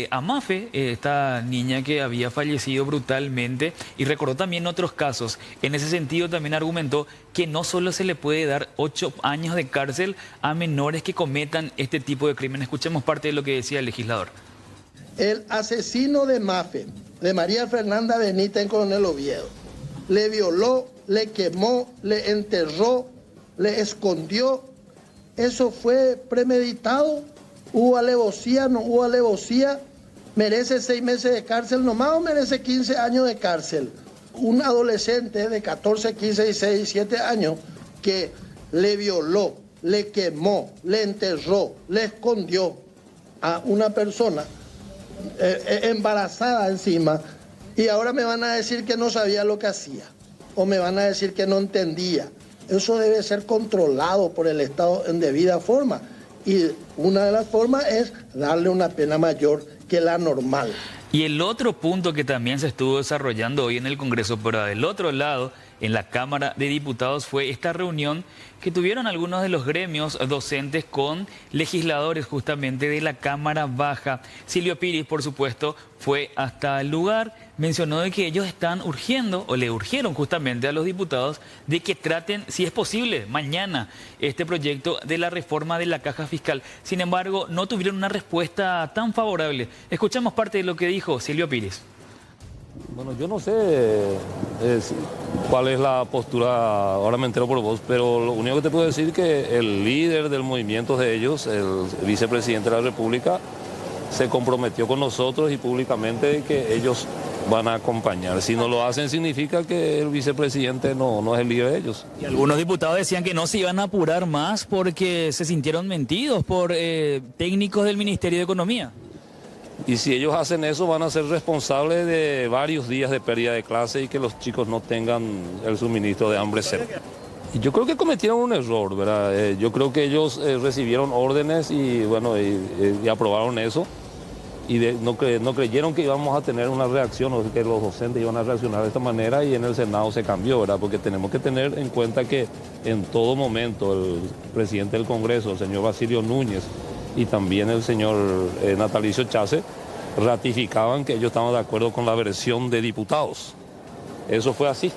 a Mafe, esta niña que había fallecido brutalmente, y recordó también otros casos. En ese sentido también argumentó que no solo se le puede dar 8 años de cárcel a menores que cometan este tipo de crimen. Escuchemos parte de lo que decía el legislador. El asesino de Mafe, de María Fernanda Benítez en Coronel Oviedo, le violó, le quemó, le enterró, le escondió. ¿Eso fue premeditado? ¿Hubo alevosía? ¿No hubo alevosía? ¿Merece 6 meses de cárcel nomás o merece 15 años de cárcel? Un adolescente de 14, 15, 16, 17 años que le violó, le quemó, le enterró, le escondió a una persona embarazada encima, y ahora me van a decir que no sabía lo que hacía o me van a decir que no entendía. Eso debe ser controlado por el Estado en debida forma. Y una de las formas es darle una pena mayor que la normal. Y el otro punto que también se estuvo desarrollando hoy en el Congreso, pero del otro lado, en la Cámara de Diputados, fue esta reunión que tuvieron algunos de los gremios docentes con legisladores justamente de la Cámara Baja. Silvio Piris, por supuesto, fue hasta el lugar, mencionó de que ellos están urgiendo, o le urgieron justamente a los diputados, de que traten, si es posible, mañana este proyecto de la reforma de la caja fiscal. Sin embargo, no tuvieron una respuesta tan favorable. Escuchamos parte de lo que dijo Silvio Piris. Bueno, yo no sé cuál es la postura, ahora me entero por vos, pero lo único que te puedo decir es que el líder del movimiento de ellos, el vicepresidente de la República, se comprometió con nosotros y públicamente que ellos van a acompañar. Si no lo hacen, significa que el vicepresidente no es el líder de ellos. Y algunos diputados decían que no se iban a apurar más porque se sintieron mentidos por técnicos del Ministerio de Economía. Y si ellos hacen eso, van a ser responsables de varios días de pérdida de clase y que los chicos no tengan el suministro de hambre cero. Y yo creo que cometieron un error, ¿verdad? Yo creo que ellos recibieron órdenes y y aprobaron eso. Y no creyeron que íbamos a tener una reacción o que los docentes iban a reaccionar de esta manera, y en el Senado se cambió, ¿verdad? Porque tenemos que tener en cuenta que en todo momento el presidente del Congreso, el señor Basilio Núñez, y también el señor Natalicio Chase ratificaban que ellos estaban de acuerdo con la versión de diputados. Eso fue así.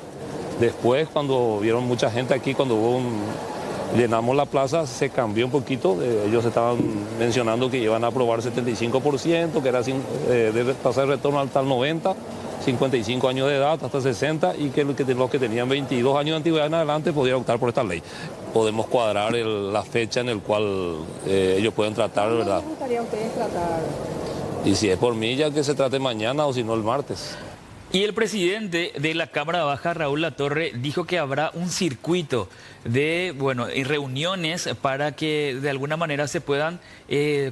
Después, cuando vieron mucha gente aquí, cuando llenamos la plaza, se cambió un poquito. Ellos estaban mencionando que iban a aprobar 75%, que era de tasa de retorno hasta el 90%, 55 años de edad hasta 60, y que los que tenían 22 años de antigüedad en adelante podían optar por esta ley. Podemos cuadrar la fecha en la cual ellos pueden tratar, ¿verdad? ¿Cómo les gustaría a ustedes tratar? Y si es por mí, ya que se trate mañana o si no el martes. Y el presidente de la Cámara Baja, Raúl Latorre, dijo que habrá un circuito de reuniones para que de alguna manera se puedan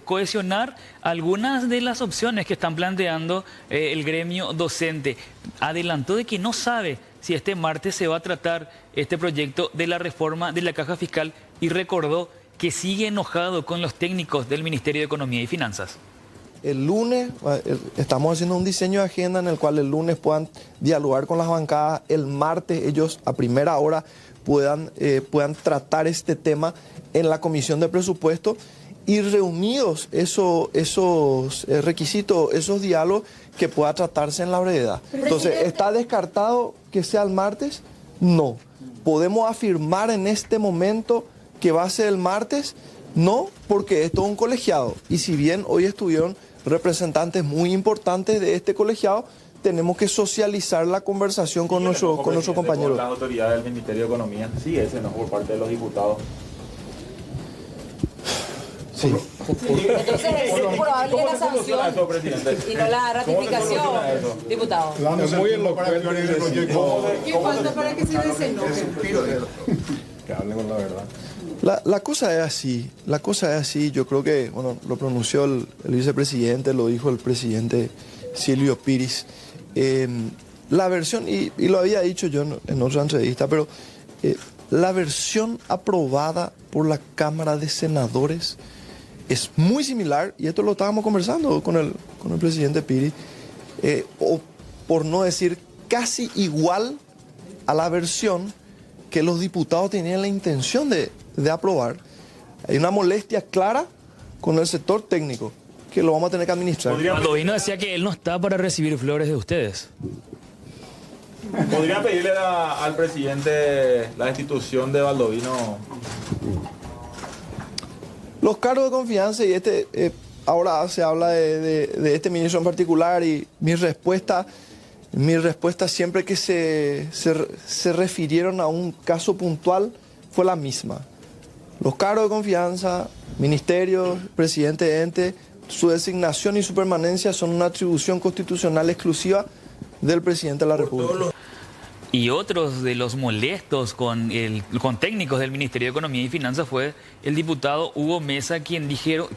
cohesionar algunas de las opciones que están planteando el gremio docente. Adelantó de que no sabe si este martes se va a tratar este proyecto de la reforma de la caja fiscal y recordó que sigue enojado con los técnicos del Ministerio de Economía y Finanzas. El lunes estamos haciendo un diseño de agenda en el cual el lunes puedan dialogar con las bancadas, el martes ellos a primera hora puedan tratar este tema en la Comisión de Presupuesto, y reunidos esos requisitos, esos diálogos, que pueda tratarse en la brevedad. Entonces, ¿está descartado que sea el martes? No. ¿Podemos afirmar en este momento que va a ser el martes? No, porque esto es un colegiado, y si bien hoy estuvieron representantes muy importantes de este colegiado, tenemos que socializar la conversación con nuestros compañeros. Las autoridades del Ministerio de Economía, sí, ese no por parte de los diputados. Sí. Entonces es probable que la sanción y no la ratificación, diputado. Es muy elocuente. ¿Qué falta para que se desenoje? Que hablen con la verdad. La cosa es así, yo creo que, bueno, lo pronunció el vicepresidente, lo dijo el presidente Silvio Piris. La versión, y lo había dicho yo en otra entrevista, pero la versión aprobada por la Cámara de Senadores es muy similar, y esto lo estábamos conversando con el presidente Piris, o por no decir casi igual a la versión que los diputados tenían la intención de aprobar. Hay una molestia clara con el sector técnico que lo vamos a tener que administrar. Baldovino decía que él no está para recibir flores de ustedes. ¿Podría pedirle al presidente la destitución de Baldovino? Los cargos de confianza, y ahora se habla de este ministro en particular, y mi respuesta siempre que se refirieron a un caso puntual fue la misma. Los cargos de confianza, ministerios, presidente de ente, su designación y su permanencia son una atribución constitucional exclusiva del presidente de la República. Y otros de los molestos con técnicos del Ministerio de Economía y Finanzas fue el diputado Hugo Mesa, quien dijo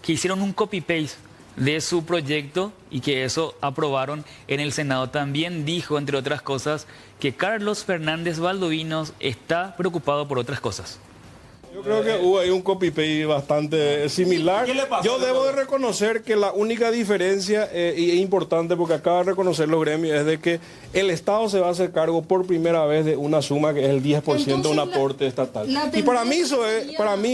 que hicieron un copy-paste de su proyecto y que eso aprobaron en el Senado. También dijo, entre otras cosas, que Carlos Fernández Baldovino está preocupado por otras cosas. Yo creo que hubo ahí un copy-paste bastante similar. Yo debo de reconocer que la única diferencia, y es importante porque acaba de reconocer los gremios, es de que el Estado se va a hacer cargo por primera vez de una suma que es el 10% de un aporte estatal. Y para mí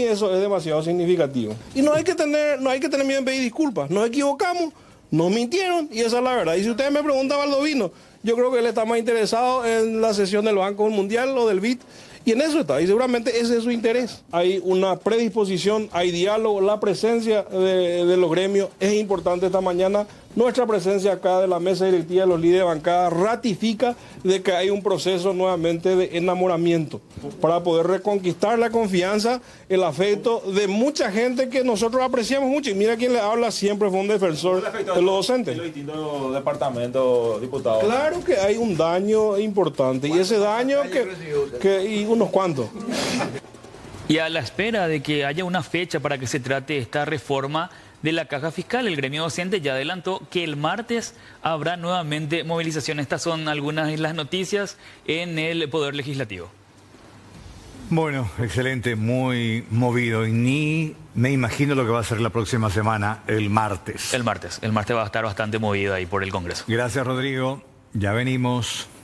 eso es demasiado significativo. Y no hay que tener miedo en pedir disculpas. Nos equivocamos, nos mintieron y esa es la verdad. Y si ustedes me preguntan a Baldovino, yo creo que él está más interesado en la sesión del Banco Mundial o del BID. Y en eso está, y seguramente ese es su interés. Hay una predisposición, hay diálogo, la presencia de los gremios es importante esta mañana. Nuestra presencia acá de la mesa directiva de los líderes de bancada ratifica de que hay un proceso nuevamente de enamoramiento para poder reconquistar la confianza, el afecto de mucha gente que nosotros apreciamos mucho. Y mira quién le habla, siempre fue un defensor de los docentes. Los distintos departamentos, diputados. Claro que hay un daño importante, y ese daño y unos cuantos. Y a la espera de que haya una fecha para que se trate esta reforma de la caja fiscal, el gremio docente ya adelantó que el martes habrá nuevamente movilización. Estas son algunas de las noticias en el Poder Legislativo. Bueno, excelente, muy movido, y ni me imagino lo que va a ser la próxima semana, el martes. El martes va a estar bastante movido ahí por el Congreso. Gracias, Rodrigo. Ya venimos.